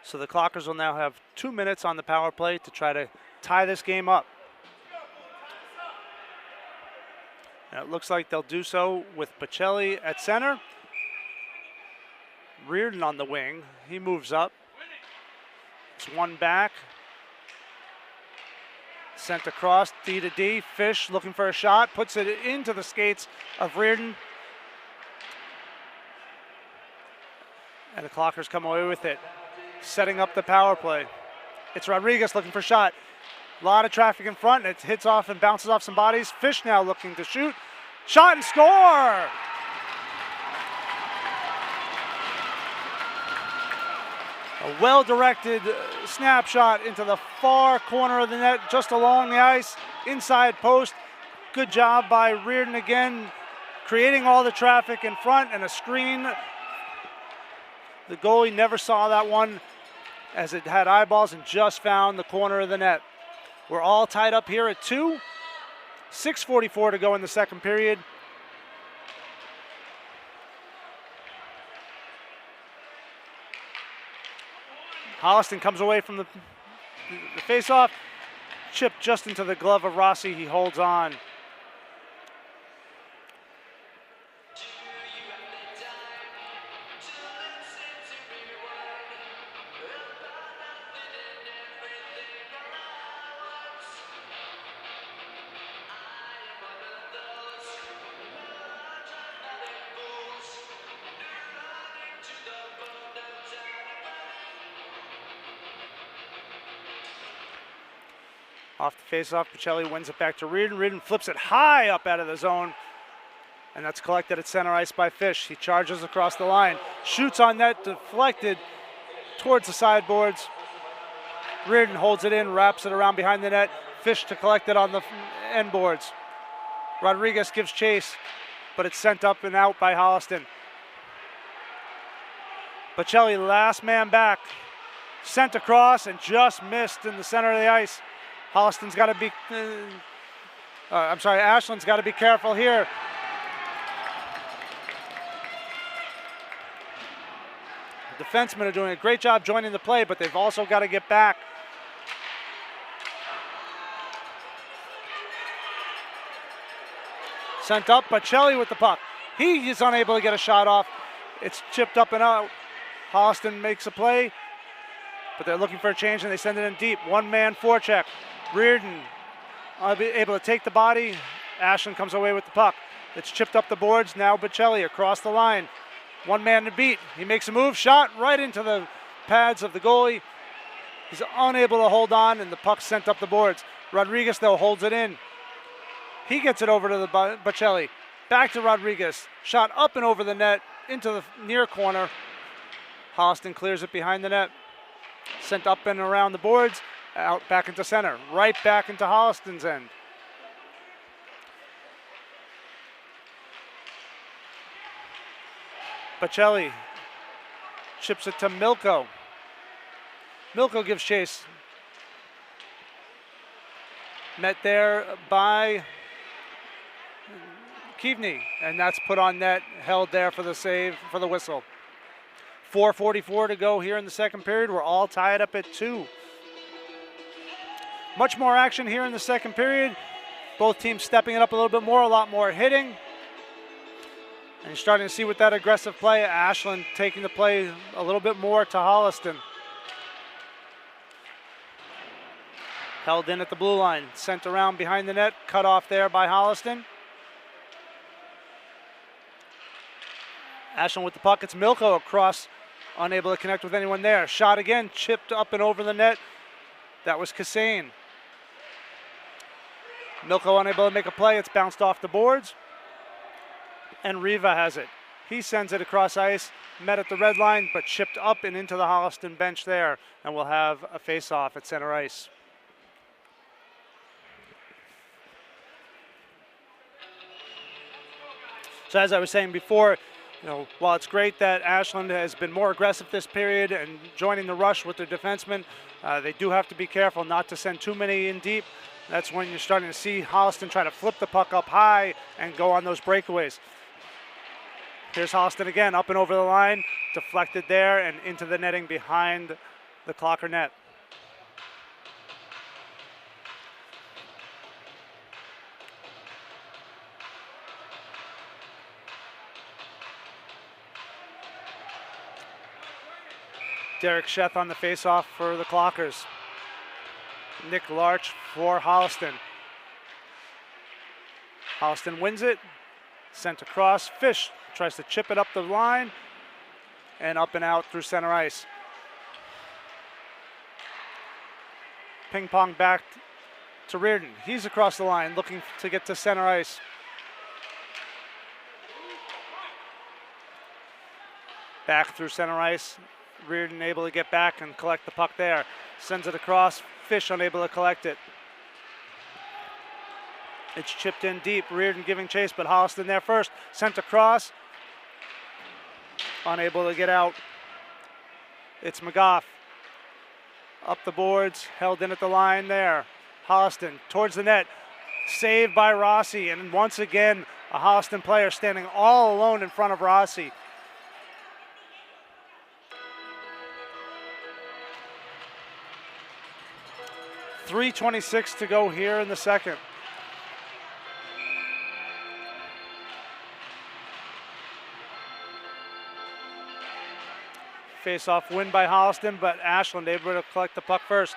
Speaker 2: So the Clockers will now have 2 minutes on the power play to try to tie this game up. And it looks like they'll do so with Bocelli at center. Reardon on the wing. He moves up. It's one back. Sent across, D to D. Fish looking for a shot. Puts it into the skates of Reardon. And the Clockers come away with it. Setting up the power play. It's Rodriguez looking for a shot. A lot of traffic in front, and it hits off and bounces off some bodies. Fish now looking to shoot. Shot and score! A well-directed snapshot into the far corner of the net, just along the ice, inside post. Good job by Reardon again, creating all the traffic in front and a screen. The goalie never saw that one as it had eyeballs and just found the corner of the net. We're all tied up here at 2. 6:44 to go in the second period. Holliston comes away from the face-off. Chip just into the glove of Rossi. He holds on. Off the face-off, Pacelli wins it back to Reardon. Reardon flips it high up out of the zone, and that's collected at center ice by Fish. He charges across the line, shoots on net, deflected towards the sideboards. Reardon holds it in, wraps it around behind the net. Fish to collect it on the end boards. Rodriguez gives chase, but it's sent up and out by Holliston. Pacelli, last man back, sent across and just missed in the center of the ice. Holliston's got to be, Ashland's got to be careful here. The defensemen are doing a great job joining the play, but they've also got to get back. Sent up, Pacelli with the puck. He is unable to get a shot off. It's chipped up and out. Holliston makes a play, but they're looking for a change and they send it in deep. One-man forecheck. Reardon able to take the body. Ashland comes away with the puck. It's chipped up the boards. Now Pacelli across the line. One man to beat. He makes a move. Shot right into the pads of the goalie. He's unable to hold on, and the puck sent up the boards. Rodriguez, though, holds it in. He gets it over to the Pacelli. Back to Rodriguez. Shot up and over the net into the near corner. Holliston clears it behind the net. Sent up and around the boards. Out back into center, right back into Holliston's end. Pacelli chips it to Milko. Milko gives chase. Met there by Keavney, and that's put on net, held there for the save, for the whistle. 4:44 to go here in the second period. We're all tied up at 2. Much more action here in the second period. Both teams stepping it up a little bit more, a lot more hitting. And you're starting to see with that aggressive play, Ashland taking the play a little bit more to Holliston. Held in at the blue line, sent around behind the net, cut off there by Holliston. Ashland with the puck, it's Milko across, unable to connect with anyone there. Shot again, chipped up and over the net. That was Kassane. Milko unable to make a play. It's bounced off the boards. And Riva has it. He sends it across ice, met at the red line, but chipped up and into the Holliston bench there. And we'll have a face-off at center ice. So as I was saying before, while it's great that Ashland has been more aggressive this period and joining the rush with their defensemen, they do have to be careful not to send too many in deep. That's when you're starting to see Holliston try to flip the puck up high and go on those breakaways. Here's Holliston again, up and over the line, deflected there and into the netting behind the Clocker net. Derek Sheth on the faceoff for the Clockers. Nick Larch for Holliston. Holliston wins it. Sent across. Fish tries to chip it up the line and up and out through center ice. Ping pong back to Reardon. He's across the line looking to get to center ice. Back through center ice. Reardon able to get back and collect the puck there. Sends it across. Fish unable to collect it. It's chipped in deep. Reardon giving chase, but Holliston there first. Sent across. Unable to get out. It's McGough. Up the boards. Held in at the line there. Holliston towards the net. Saved by Rossi. And once again, a Holliston player standing all alone in front of Rossi. .3:26 to go here in the second. Face-off win by Holliston, but Ashland able to collect the puck first.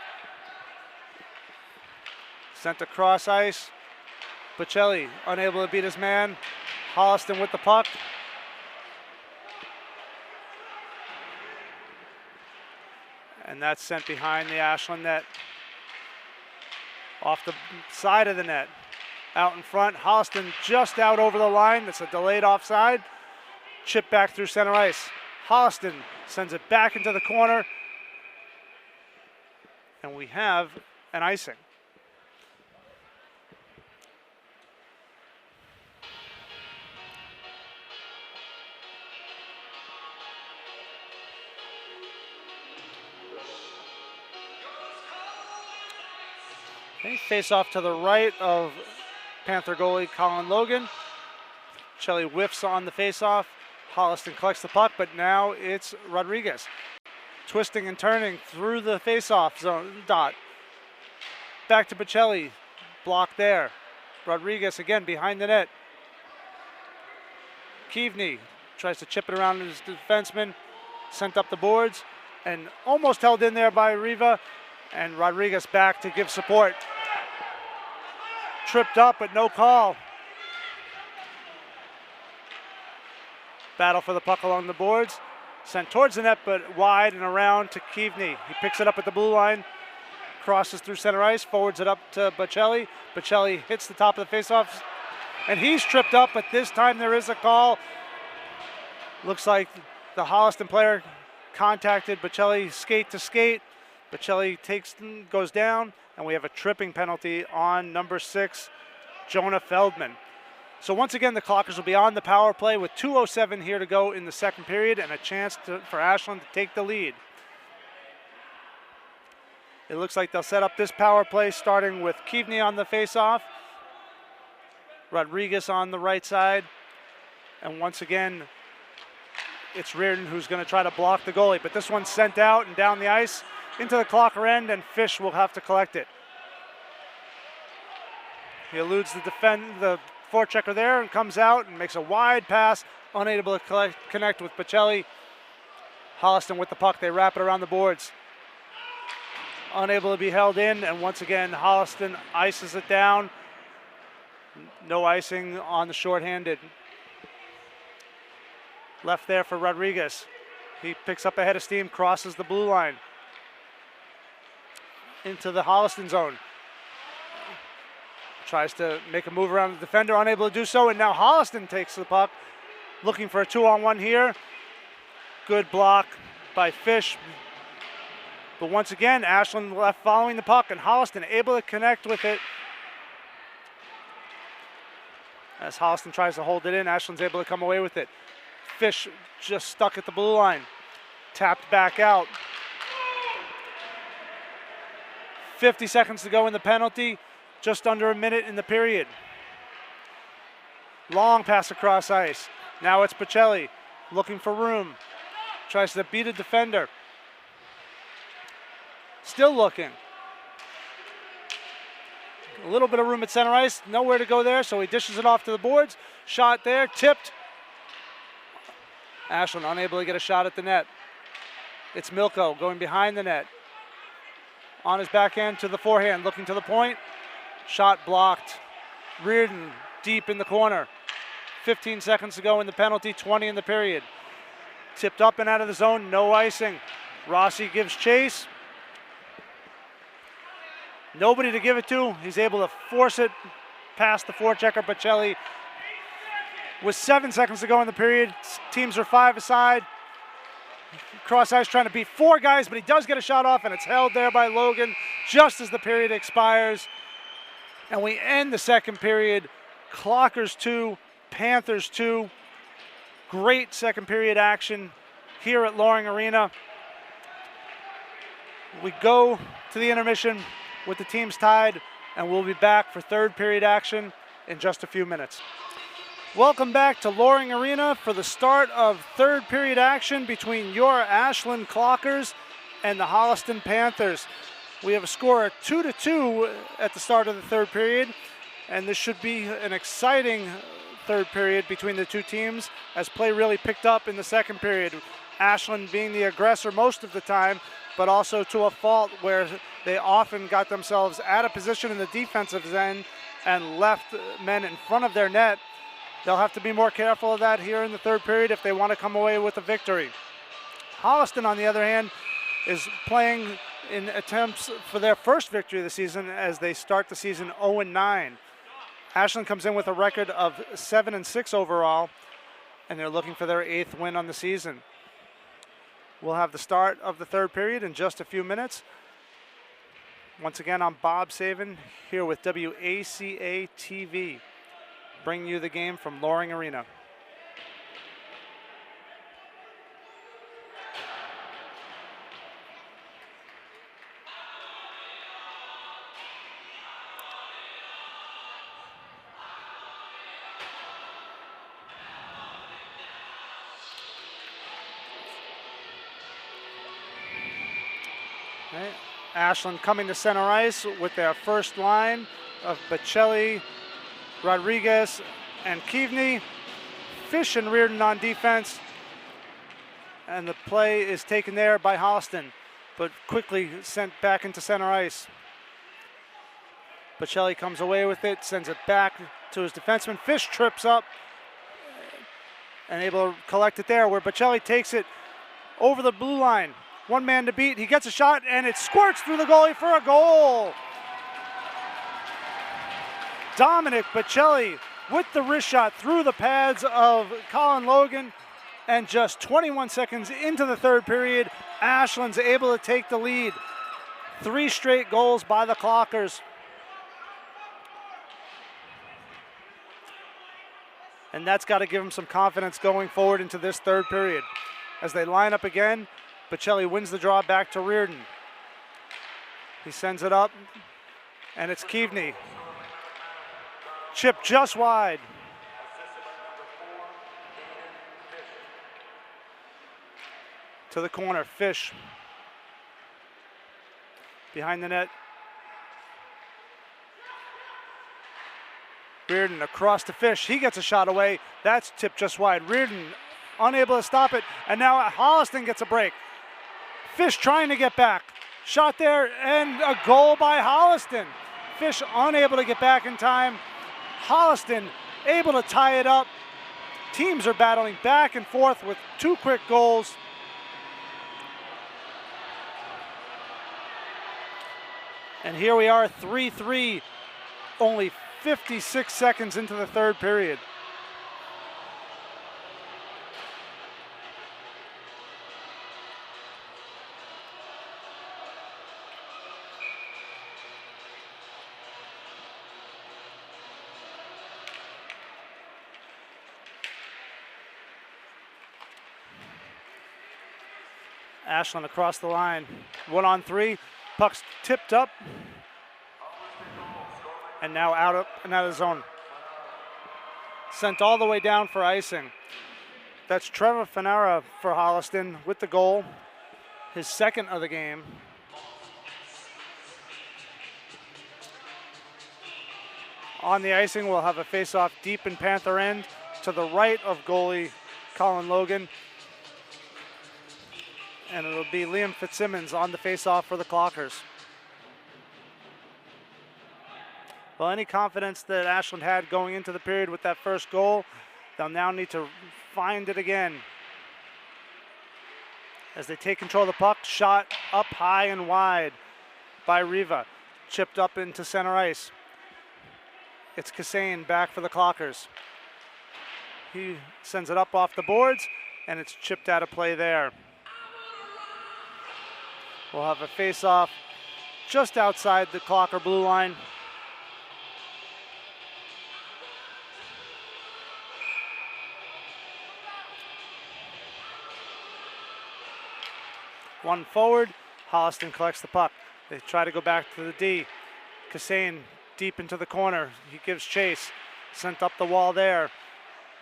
Speaker 2: Sent across ice. Bocelli unable to beat his man. Holliston with the puck. And that's sent behind the Ashland net. Off the side of the net. Out in front. Holliston just out over the line. That's a delayed offside. Chip back through center ice. Holliston sends it back into the corner. And we have an icing. Okay, face off to the right of Panther goalie Colin Logan. Shelley whiffs on the face-off. Holliston collects the puck, but now it's Rodriguez. Twisting and turning through the face-off zone dot. Back to Bocelli. Block there. Rodriguez again behind the net. Keavney tries to chip it around his defenseman. Sent up the boards and almost held in there by Riva. And Rodriguez back to give support. Tripped up, but no call. Battle for the puck along the boards. Sent towards the net, but wide and around to Keavney. He picks it up at the blue line. Crosses through center ice, forwards it up to Bocelli. Bocelli hits the top of the faceoff, and he's tripped up, but this time there is a call. Looks like the Holliston player contacted Bocelli skate to skate. Bocelli goes down, and we have a tripping penalty on number 6, Jonah Feldman. So once again, the Clockers will be on the power play with 2:07 here to go in the second period and a chance for Ashland to take the lead. It looks like they'll set up this power play starting with Keavney on the faceoff, Rodriguez on the right side, and once again, it's Reardon who's going to try to block the goalie, but this one's sent out and down the ice into the Clocker end, and Fish will have to collect it. He eludes the forechecker there and comes out and makes a wide pass, unable to connect with Bocelli. Holliston with the puck, they wrap it around the boards. Unable to be held in, and once again, Holliston ices it down. No icing on the shorthanded. Left there for Rodriguez. He picks up a head of steam, crosses the blue line. Into the Holliston zone. Tries to make a move around the defender, unable to do so, and now Holliston takes the puck, looking for a 2-on-1 here. Good block by Fish. But once again, Ashland left following the puck, and Holliston able to connect with it. As Holliston tries to hold it in, Ashland's able to come away with it. Fish just stuck at the blue line. Tapped back out. 50 seconds to go in the penalty. Just under a minute in the period. Long pass across ice. Now it's Bocelli looking for room. Tries to beat a defender. Still looking. A little bit of room at center ice. Nowhere to go there, so he dishes it off to the boards. Shot there, tipped. Ashland unable to get a shot at the net. It's Milko going behind the net. On his backhand to the forehand, looking to the point. Shot blocked. Reardon deep in the corner. 15 seconds to go in the penalty, 20 in the period. Tipped up and out of the zone, no icing. Rossi gives chase. Nobody to give it to. He's able to force it past the forechecker, Bocelli. With 7 seconds to go in the period, teams are 5 aside. Cross ice trying to beat 4 guys, but he does get a shot off, and it's held there by Logan just as the period expires. And we end the second period. Clockers 2, Panthers 2. Great second period action here at Loring Arena. We go to the intermission with the teams tied, and we'll be back for third period action in just a few minutes. Welcome back to Loring Arena for the start of third period action between your Ashland Clockers and the Holliston Panthers. We have a score of 2-2 at the start of the third period, and this should be an exciting third period between the two teams as play really picked up in the second period. Ashland being the aggressor most of the time, but also to a fault where they often got themselves out of position in the defensive end and left men in front of their net. They'll have to be more careful of that here in the third period if they want to come away with a victory. Holliston, on the other hand, is playing in attempts for their first victory of the season as they start the season 0-9. Ashland comes in with a record of 7-6 overall, and they're looking for their 8th win on the season. We'll have the start of the third period in just a few minutes. Once again, I'm Bob Saven here with WACA-TV, bringing you the game from Loring Arena. Okay. Ashland coming to center ice with their first line of Bocelli, Rodriguez, and Keavney. Fish and Reardon on defense. And the play is taken there by Holliston, but quickly sent back into center ice. Bocelli comes away with it, sends it back to his defenseman. Fish trips up and able to collect it there, where Bocelli takes it over the blue line. One man to beat. He gets a shot, and it squirts through the goalie for a goal. Dominic Bocelli with the wrist shot through the pads of Colin Logan. And just 21 seconds into the third period, Ashland's able to take the lead. 3 straight goals by the Clockers. And that's got to give them some confidence going forward into this third period. As they line up again, Bocelli wins the draw back to Reardon. He sends it up, and it's Keavney. Chip just wide. To the corner, Fish. Behind the net. Reardon across to Fish. He gets a shot away. That's tipped just wide. Reardon unable to stop it, and now Holliston gets a break. Fish trying to get back. Shot there, and a goal by Holliston. Fish unable to get back in time. Holliston able to tie it up. Teams are battling back and forth with 2 quick goals. And here we are, 3-3, only 56 seconds into the third period. Ashland across the line, 1-on-3, puck's tipped up, and now out of zone. Sent all the way down for icing. That's Trevor Fanara for Holliston with the goal, his second of the game. On the icing, we'll have a face-off deep in Panther end to the right of goalie Colin Logan. And it'll be Liam Fitzsimmons on the face-off for the Clockers. Well, any confidence that Ashland had going into the period with that first goal, they'll now need to find it again. As they take control of the puck, shot up high and wide by Riva. chipped up into center ice. It's Kassane back for the Clockers. He sends it up off the boards, and it's chipped out of play there. We'll have a face-off just outside the Clocker blue line. One forward, Holliston collects the puck. They try to go back to the D. Kassane deep into the corner. He gives chase. Sent up the wall there.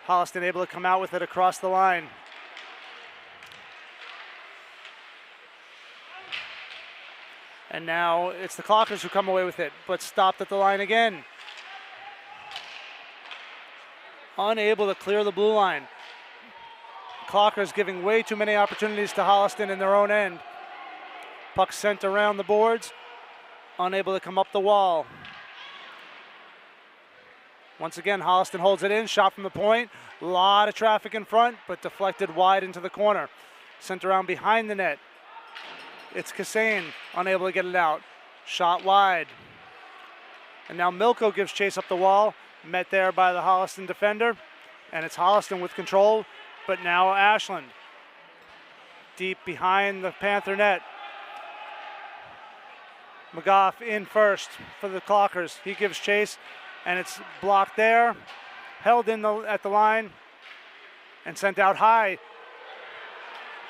Speaker 2: Holliston able to come out with it across the line. And now it's the Clockers who come away with it, but stopped at the line again. Unable to clear the blue line. Clockers giving way too many opportunities to Holliston in their own end. Puck sent around the boards, unable to come up the wall. Once again, Holliston holds it in, shot from the point. A lot of traffic in front, but deflected wide into the corner. Sent around behind the net. It's Kassane, unable to get it out. Shot wide. And now Milko gives chase up the wall, met there by the Holliston defender. And it's Holliston with control, but now Ashland. Deep behind the Panther net. McGough in first for the Clockers. He gives chase, and it's blocked there. Held in at the line, and sent out high.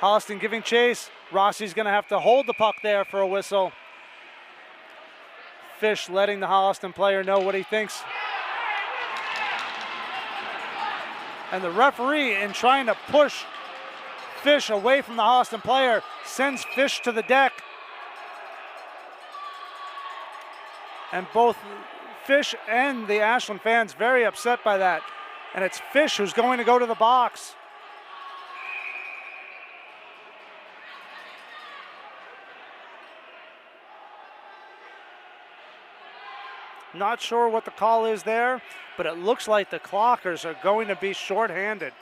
Speaker 2: Holliston giving chase. Rossi's going to have to hold the puck there for a whistle. Fish letting the Holliston player know what he thinks. And the referee, in trying to push Fish away from the Holliston player, sends Fish to the deck. And both Fish and the Ashland fans very upset by that. And it's Fish who's going to go to the box. Not sure what the call is there, but it looks like the Clockers are going to be shorthanded.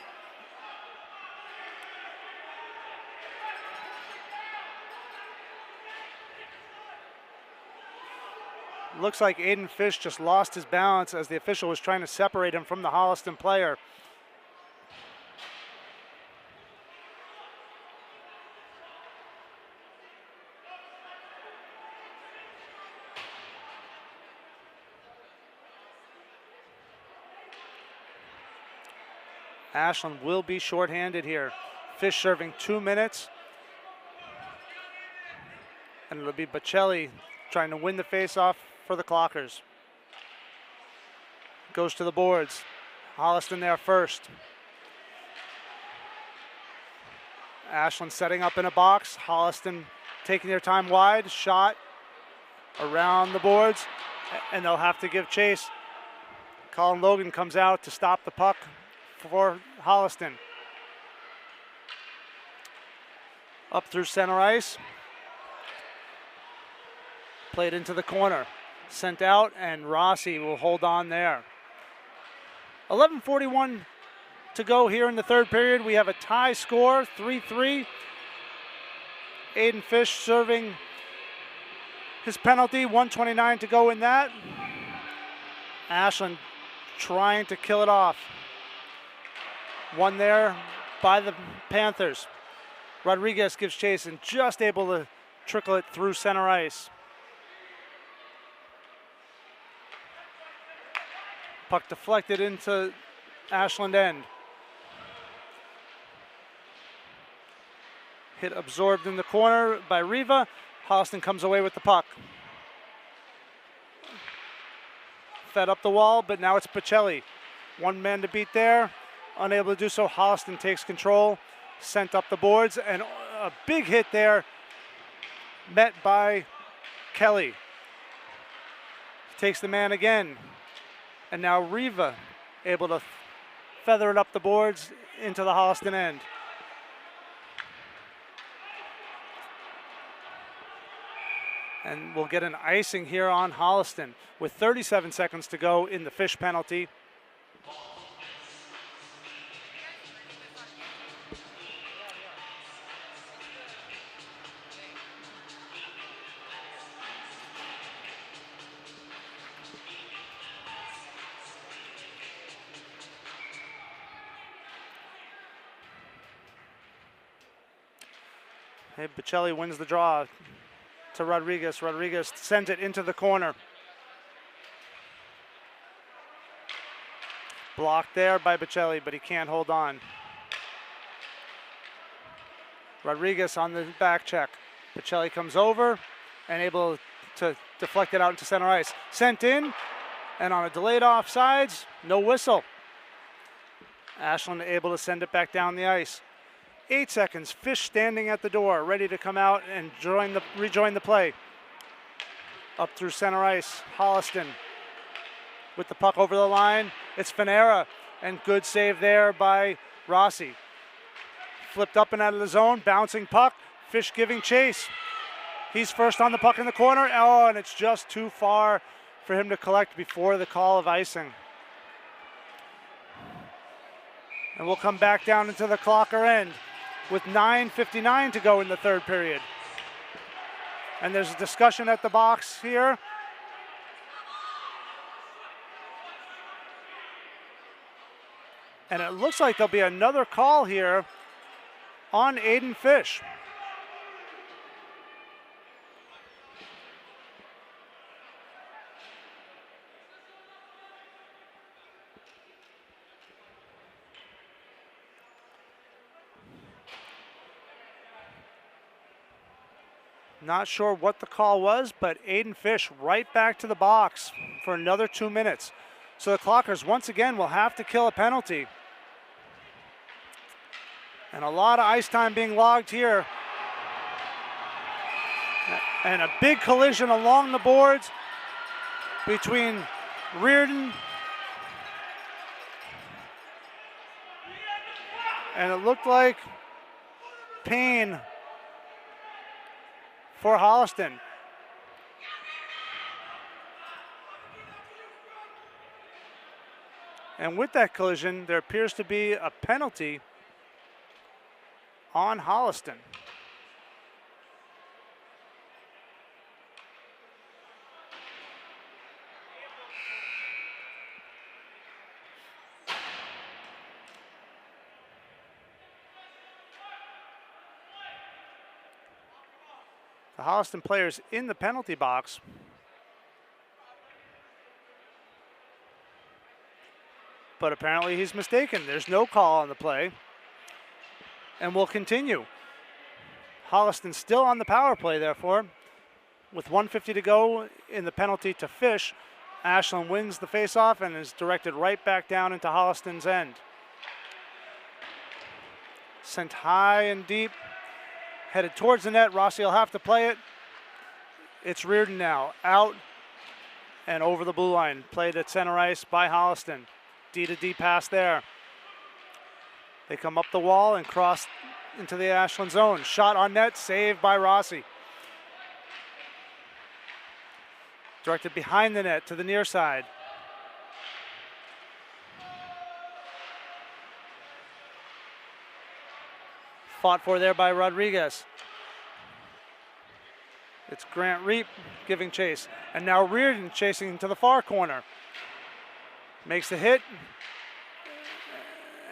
Speaker 2: Looks like Aiden Fish just lost his balance as the official was trying to separate him from the Holliston player. Ashland will be shorthanded here. Fish serving 2 minutes. And it'll be Bocelli trying to win the faceoff for the Clockers. Goes to the boards. Holliston there first. Ashland setting up in a box. Holliston taking their time wide. Shot around the boards. And they'll have to give chase. Colin Logan comes out to stop the puck for Holliston. Up through center ice. Played into the corner. Sent out, and Rossi will hold on there. 11:41 to go here in the third period. We have a tie score, 3-3. Aiden Fish serving his penalty, 1:29 to go in that. Ashland trying to kill it off. One there by the Panthers. Rodriguez gives chase and just able to trickle it through center ice. Puck deflected into Ashland end. Hit absorbed in the corner by Riva. Holliston comes away with the puck. Fed up the wall, but now it's Bocelli. One man to beat there. Unable to do so, Holliston takes control. Sent up the boards, and a big hit there. Met by Kelly. Takes the man again. And now Riva able to feather it up the boards into the Holliston end. And we'll get an icing here on Holliston with 37 seconds to go in the Fish penalty. Hey, Bocelli wins the draw to Rodriguez. Rodriguez sends it into the corner. Blocked there by Bocelli, but he can't hold on. Rodriguez on the back check. Bocelli comes over and able to deflect it out into center ice. Sent in, and on a delayed offsides, no whistle. Ashland able to send it back down the ice. 8 seconds, Fish standing at the door, ready to come out and rejoin the play. Up through center ice, Holliston with the puck over the line. It's Fanera, and good save there by Rossi. Flipped up and out of the zone, bouncing puck. Fish giving chase. He's first on the puck in the corner. Oh, and it's just too far for him to collect before the call of icing. And we'll come back down into the clocker end with 9:59 to go in the third period. And there's a discussion at the box here. And it looks like there'll be another call here on Aiden Fish. Not sure what the call was, but Aiden Fish right back to the box for another 2 minutes. So the Clockers once again will have to kill a penalty. And a lot of ice time being logged here. And a big collision along the boards between Reardon and it looked like Payne for Holliston. And with that collision, there appears to be a penalty on Holliston. The Holliston players in the penalty box. But apparently he's mistaken. There's no call on the play. And we'll continue. Holliston still on the power play, therefore. With 1:50 to go in the penalty to Fish, Ashland wins the faceoff and is directed right back down into Holliston's end. Sent high and deep. Headed towards the net. Rossi will have to play it. It's Reardon now. Out and over the blue line. Played at center ice by Holliston. D to D pass there. They come up the wall and cross into the Ashland zone. Shot on net. Saved by Rossi. Directed behind the net to the near side. Fought for there by Rodriguez. It's Grant Reap giving chase. And now Reardon chasing to the far corner. Makes the hit.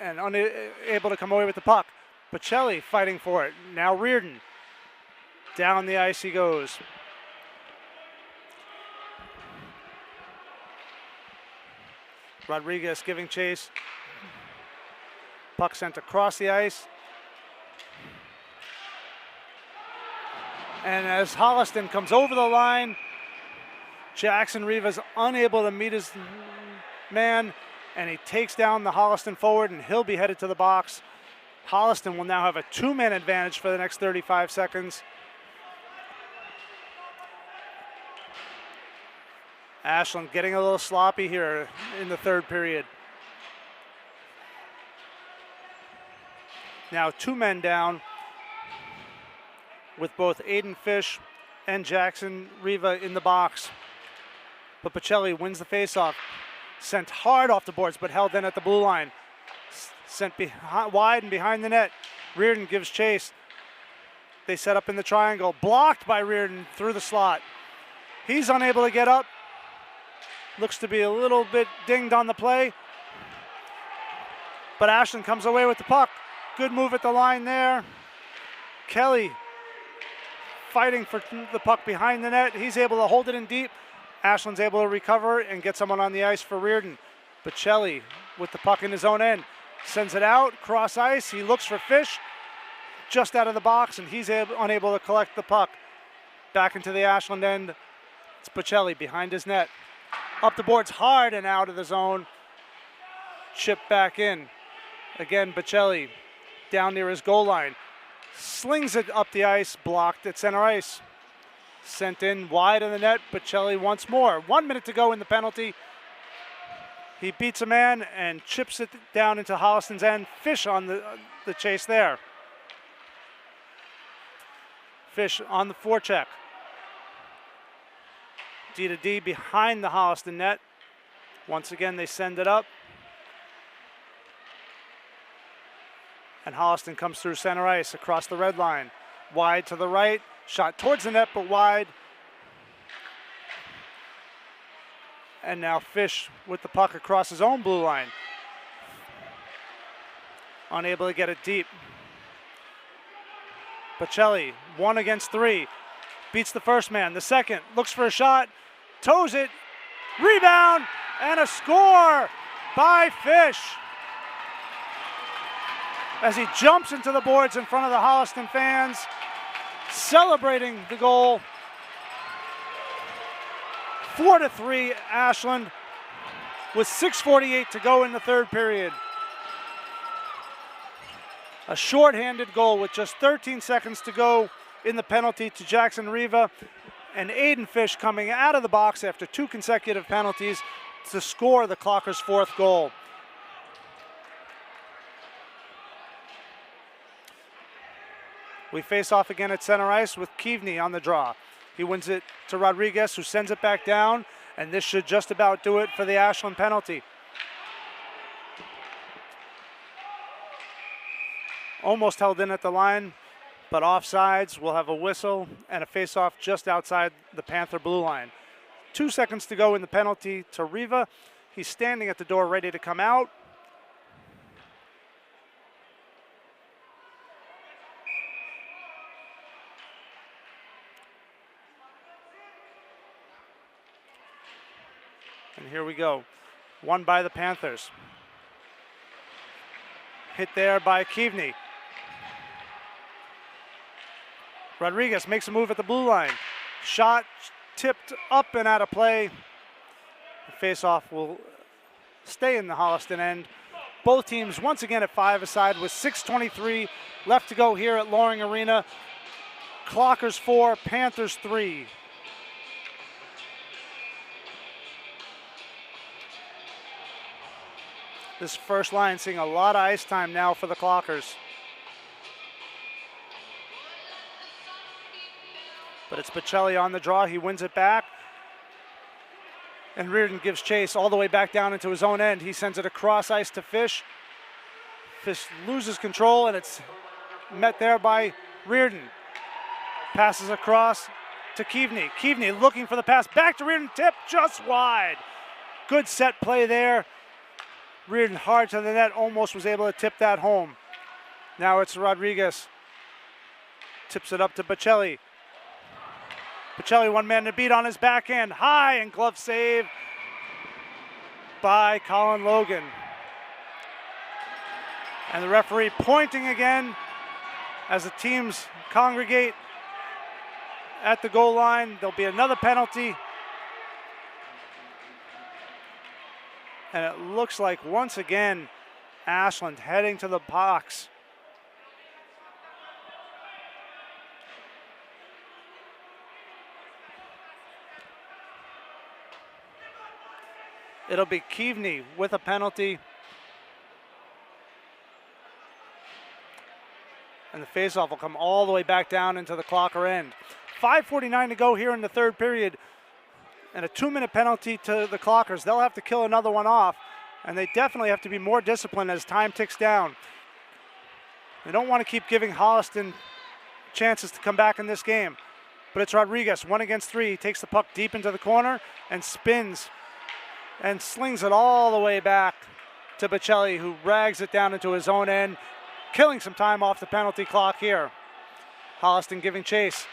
Speaker 2: And unable to come away with the puck. Bocelli fighting for it. Now Reardon. Down the ice he goes. Rodriguez giving chase. Puck sent across the ice. And as Holliston comes over the line, Jackson Riva's unable to meet his man, and he takes down the Holliston forward, and he'll be headed to the box. Holliston will now have a two-man advantage for the next 35 seconds. Ashland getting a little sloppy here in the third period. Now 2 men down, with both Aiden Fish and Jackson Riva in the box. But Bocelli wins the faceoff. Sent hard off the boards, but held in at the blue line. Sent wide and behind the net. Reardon gives chase. They set up in the triangle. Blocked by Reardon through the slot. He's unable to get up. Looks to be a little bit dinged on the play. But Ashland comes away with the puck. Good move at the line there. Kelly fighting for the puck behind the net. He's able to hold it in deep. Ashland's able to recover and get someone on the ice for Reardon. Bocelli with the puck in his own end. Sends it out, cross ice. He looks for Fish just out of the box, and he's unable to collect the puck. Back into the Ashland end. It's Bocelli behind his net. Up the boards hard and out of the zone. Chip back in. Again, Bocelli down near his goal line. Slings it up the ice, blocked at center ice. Sent in wide of the net, Bocelli once more. 1 minute to go in the penalty. He beats a man and chips it down into Holliston's end. Fish on the chase there. Fish on the forecheck. D to D behind the Holliston net. Once again, they send it up. And Holliston comes through center ice across the red line. Wide to the right. Shot towards the net, but wide. And now Fish with the puck across his own blue line. Unable to get it deep. Bocelli, 1 against 3. Beats the first man. The second, looks for a shot. Toes it. Rebound, and a score by Fish. As he jumps into the boards in front of the Holliston fans, celebrating the goal. 4-3 Ashland with 6:48 to go in the third period. A shorthanded goal with just 13 seconds to go in the penalty to Jackson Riva, and Aiden Fish coming out of the box after 2 consecutive penalties to score the Clockers' 4th goal. We face off again at center ice with Keaveney on the draw. He wins it to Rodriguez, who sends it back down, and this should just about do it for the Ashland penalty. Almost held in at the line, but offsides. We'll have a whistle and a face-off just outside the Panther blue line. 2 seconds to go in the penalty to Riva. He's standing at the door ready to come out. And here we go. Won by the Panthers. Hit there by Keaveney. Rodriguez makes a move at the blue line. Shot tipped up and out of play. The face-off will stay in the Holliston end. Both teams once again at 5 aside with 6:23 left to go here at Loring Arena. Clockers 4, Panthers 3. This first line seeing a lot of ice time now for the Clockers. But it's Bocelli on the draw. He wins it back. And Reardon gives chase all the way back down into his own end. He sends it across ice to Fish. Fish loses control, and it's met there by Reardon. Passes across to Keaveney. Keaveney looking for the pass back to Reardon. Tip just wide. Good set play there. Reardon hard to the net, almost was able to tip that home. Now it's Rodriguez. Tips it up to Bocelli. Bocelli, 1 man to beat on his backhand. High and glove save by Colin Logan. And the referee pointing again as the teams congregate at the goal line. There'll be another penalty. And it looks like once again, Ashland heading to the box. It'll be Keaveney with a penalty. And the faceoff will come all the way back down into the Clocker end. 5:49 to go here in the third period. And a 2-minute penalty to the Clockers. They'll have to kill another one off. And they definitely have to be more disciplined as time ticks down. They don't want to keep giving Holliston chances to come back in this game. But it's Rodriguez, 1 against 3. He takes the puck deep into the corner and spins and slings it all the way back to Bocelli, who rags it down into his own end, killing some time off the penalty clock here. Holliston giving chase.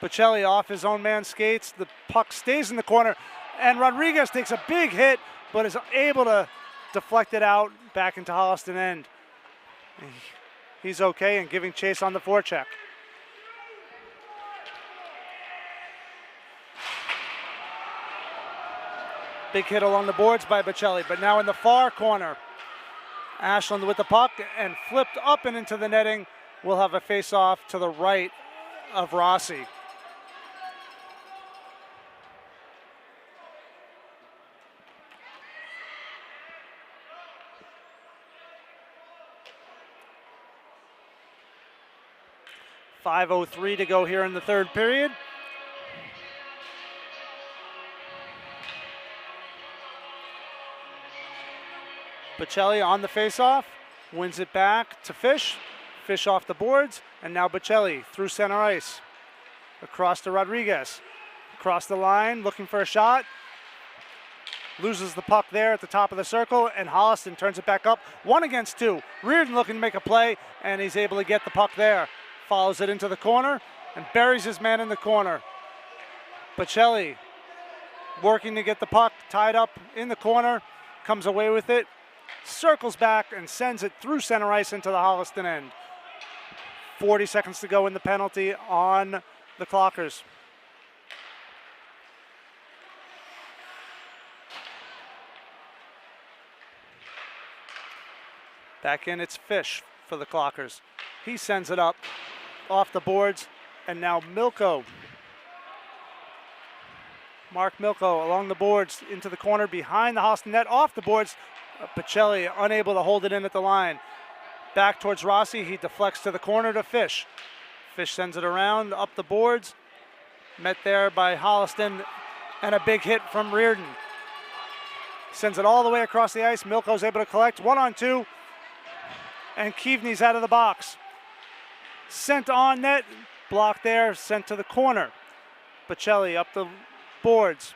Speaker 2: Bocelli off his own man's skates. The puck stays in the corner, and Rodriguez takes a big hit, but is able to deflect it out back into Holliston end. He's okay and giving chase on the forecheck. Big hit along the boards by Bocelli, but now in the far corner. Ashland with the puck and flipped up and into the netting. We'll have a face-off to the right of Rossi. .5:03 to go here in the third period. Bocelli on the faceoff, wins it back to Fish. Fish off the boards, and now Bocelli through center ice. Across to Rodriguez. Across the line, looking for a shot. Loses the puck there at the top of the circle, and Holliston turns it back up. 1 against 2. Reardon looking to make a play, and he's able to get the puck there. Follows it into the corner, and buries his man in the corner. Bocelli working to get the puck tied up in the corner, comes away with it. Circles back and sends it through center ice into the Holliston end. 40 seconds to go in the penalty on the Clockers. Back in, it's Fish for the Clockers. He sends it up off the boards, and now Milko. Mark Milko along the boards into the corner behind the Holliston net, off the boards. Bocelli unable to hold it in at the line. Back towards Rossi, he deflects to the corner to Fish. Fish sends it around, up the boards. Met there by Holliston, and a big hit from Reardon. Sends it all the way across the ice. Milko's able to collect 1-on-2, and Keaveney's out of the box. Sent on net, blocked there, sent to the corner. Bocelli up the boards,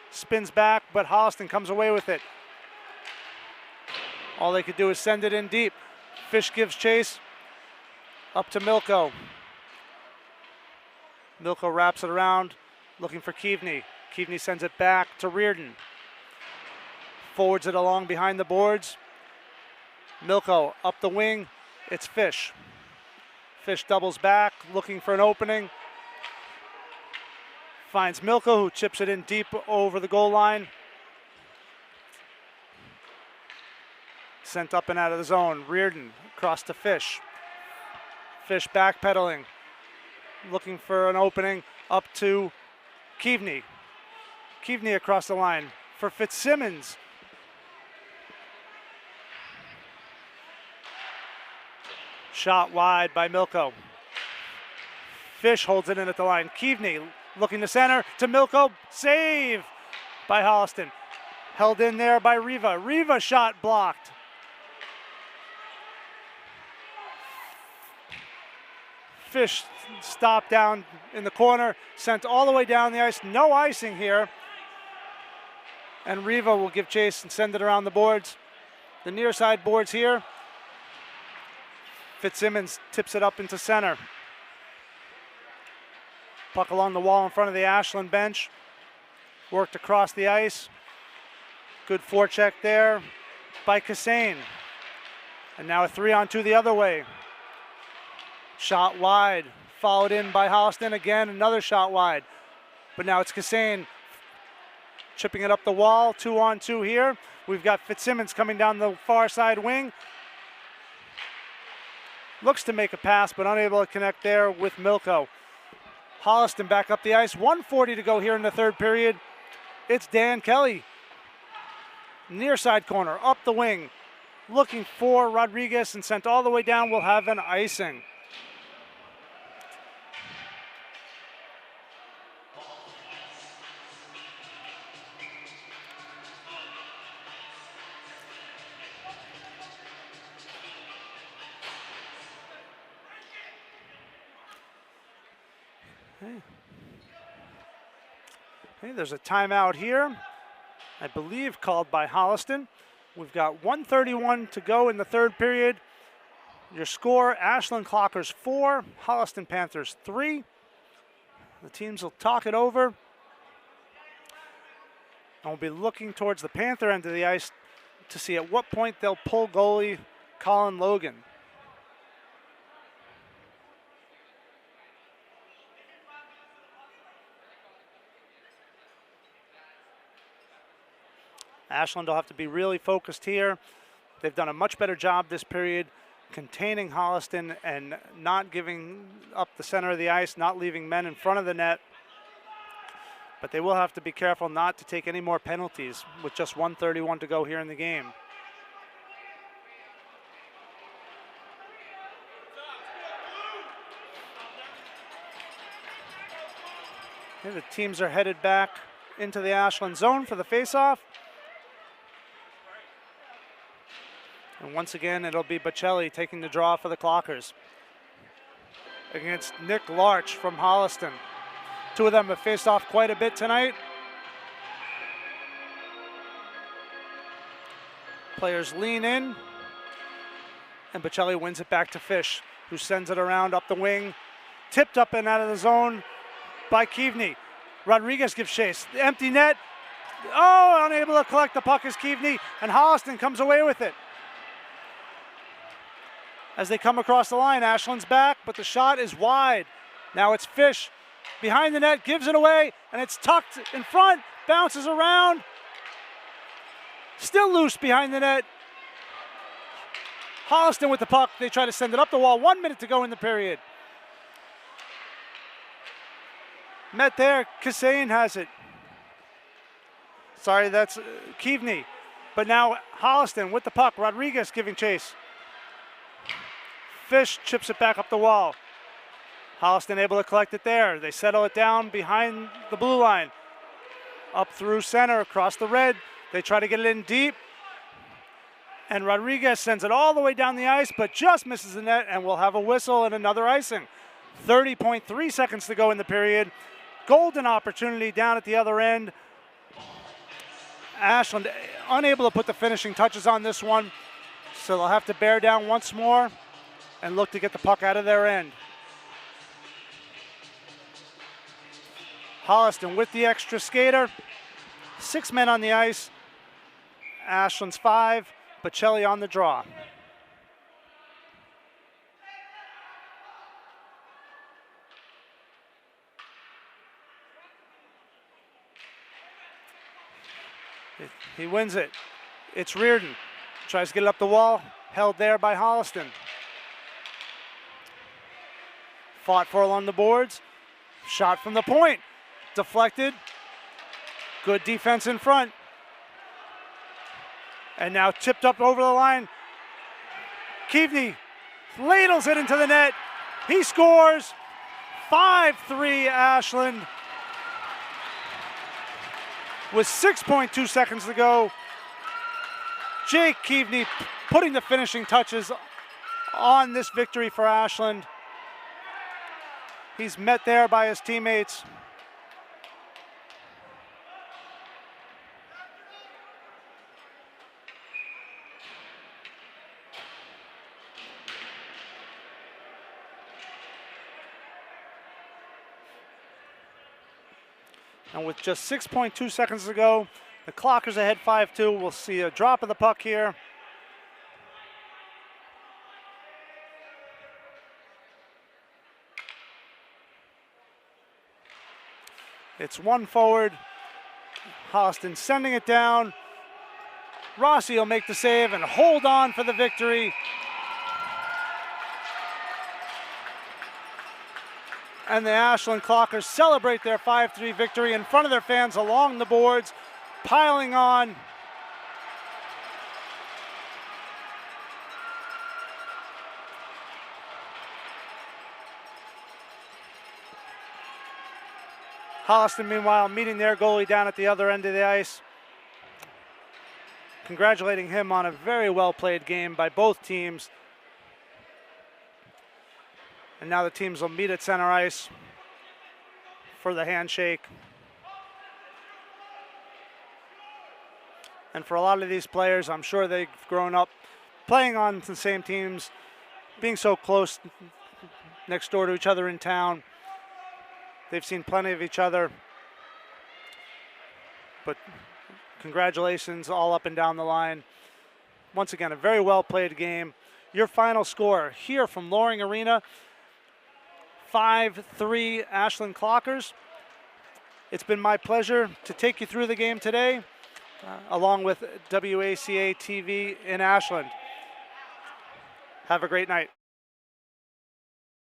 Speaker 2: spins back, but Holliston comes away with it. All they could do is send it in deep. Fish gives chase up to Milko. Milko wraps it around, looking for Keaveney. Keaveney sends it back to Reardon. Forwards it along behind the boards. Milko up the wing, it's Fish. Fish doubles back, looking for an opening. Finds Milko, who chips it in deep over the goal line. Sent up and out of the zone. Reardon across to Fish. Fish backpedaling, looking for an opening up to Keaveney. Keaveney across the line for Fitzsimmons. Shot wide by Milko. Fish holds it in at the line. Keaveney looking to center to Milko. Save by Holliston. Held in there by Riva. Riva shot blocked. Fish stopped down in the corner, sent all the way down the ice. No icing here. And Riva will give chase and send it around the boards. The near side boards here. Fitzsimmons tips it up into center. Puck along the wall in front of the Ashland bench. Worked across the ice. Good forecheck there by Cassane. And now a 3-on-2 the other way. Shot wide, followed in by Holliston. Again, another shot wide. But now it's Cassane chipping it up the wall. 2-on-2 here. We've got Fitzsimmons coming down the far side wing. Looks to make a pass, but unable to connect there with Milko. Holliston back up the ice. 1:40 to go here in the third period. It's Dan Kelly. Near side corner, up the wing. Looking for Rodriguez and sent all the way down. We'll have an icing. Okay, there's a timeout here, I believe called by Holliston. We've got 1:31 to go in the third period. Your score, Ashland Clockers 4, Holliston Panthers 3. The teams will talk it over. And we'll be looking towards the Panther end of the ice to see at what point they'll pull goalie Colin Logan. Ashland will have to be really focused here. They've done a much better job this period containing Holliston and not giving up the center of the ice, not leaving men in front of the net. But they will have to be careful not to take any more penalties with just 1:31 to go here in the game. Okay, the teams are headed back into the Ashland zone for the faceoff. And once again, it'll be Bocelli taking the draw for the Clockers against Nick Larch from Holliston. Two of them have faced off quite a bit tonight. Players lean in, and Bocelli wins it back to Fish, who sends it around up the wing. Tipped up and out of the zone by Keaveney. Rodriguez gives chase. The empty net. Oh, unable to collect the puck is Keaveney, and Holliston comes away with it. As they come across the line, Ashland's back, but the shot is wide. Now it's Fish behind the net, gives it away, and it's tucked in front, bounces around. Still loose behind the net. Holliston with the puck. They try to send it up the wall. 1 minute to go in the period. Met there. Kasayan has it. Sorry, that's Keaveney. But now Holliston with the puck. Rodriguez giving chase. Fish chips it back up the wall. Holliston able to collect it there. They settle it down behind the blue line. Up through center, across the red. They try to get it in deep. And Rodriguez sends it all the way down the ice, but just misses the net, and we'll have a whistle and another icing. 30.3 seconds to go in the period. Golden opportunity down at the other end. Ashland unable to put the finishing touches on this one, so they'll have to bear down once more and look to get the puck out of their end. Holliston with the extra skater. 6 men on the ice. Ashland's 5. Bocelli on the draw. He wins it. It's Reardon. Tries to get it up the wall. Held there by Holliston. Fought for along the boards. Shot from the point. Deflected. Good defense in front. And now tipped up over the line. Keaveney ladles it into the net. He scores. 5-3 Ashland. With 6.2 seconds to go. Jake Keaveney putting the finishing touches on this victory for Ashland. He's met there by his teammates. And with just 6.2 seconds to go, the Clockers ahead 5-2. We'll see a drop of the puck here. It's one forward. Holliston sending it down. Rossi will make the save and hold on for the victory. And the Ashland Clockers celebrate their 5-3 victory in front of their fans along the boards, piling on. Holliston, meanwhile, meeting their goalie down at the other end of the ice. Congratulating him on a very well-played game by both teams. And now the teams will meet at center ice for the handshake. And for a lot of these players, I'm sure they've grown up playing on the same teams, being so close next door to each other in town. They've seen plenty of each other. But congratulations all up and down the line. Once again, a very well played game. Your final score here from Loring Arena, 5-3 Ashland Clockers. It's been my pleasure to take you through the game today, along with WACA-TV in Ashland. Have a great night.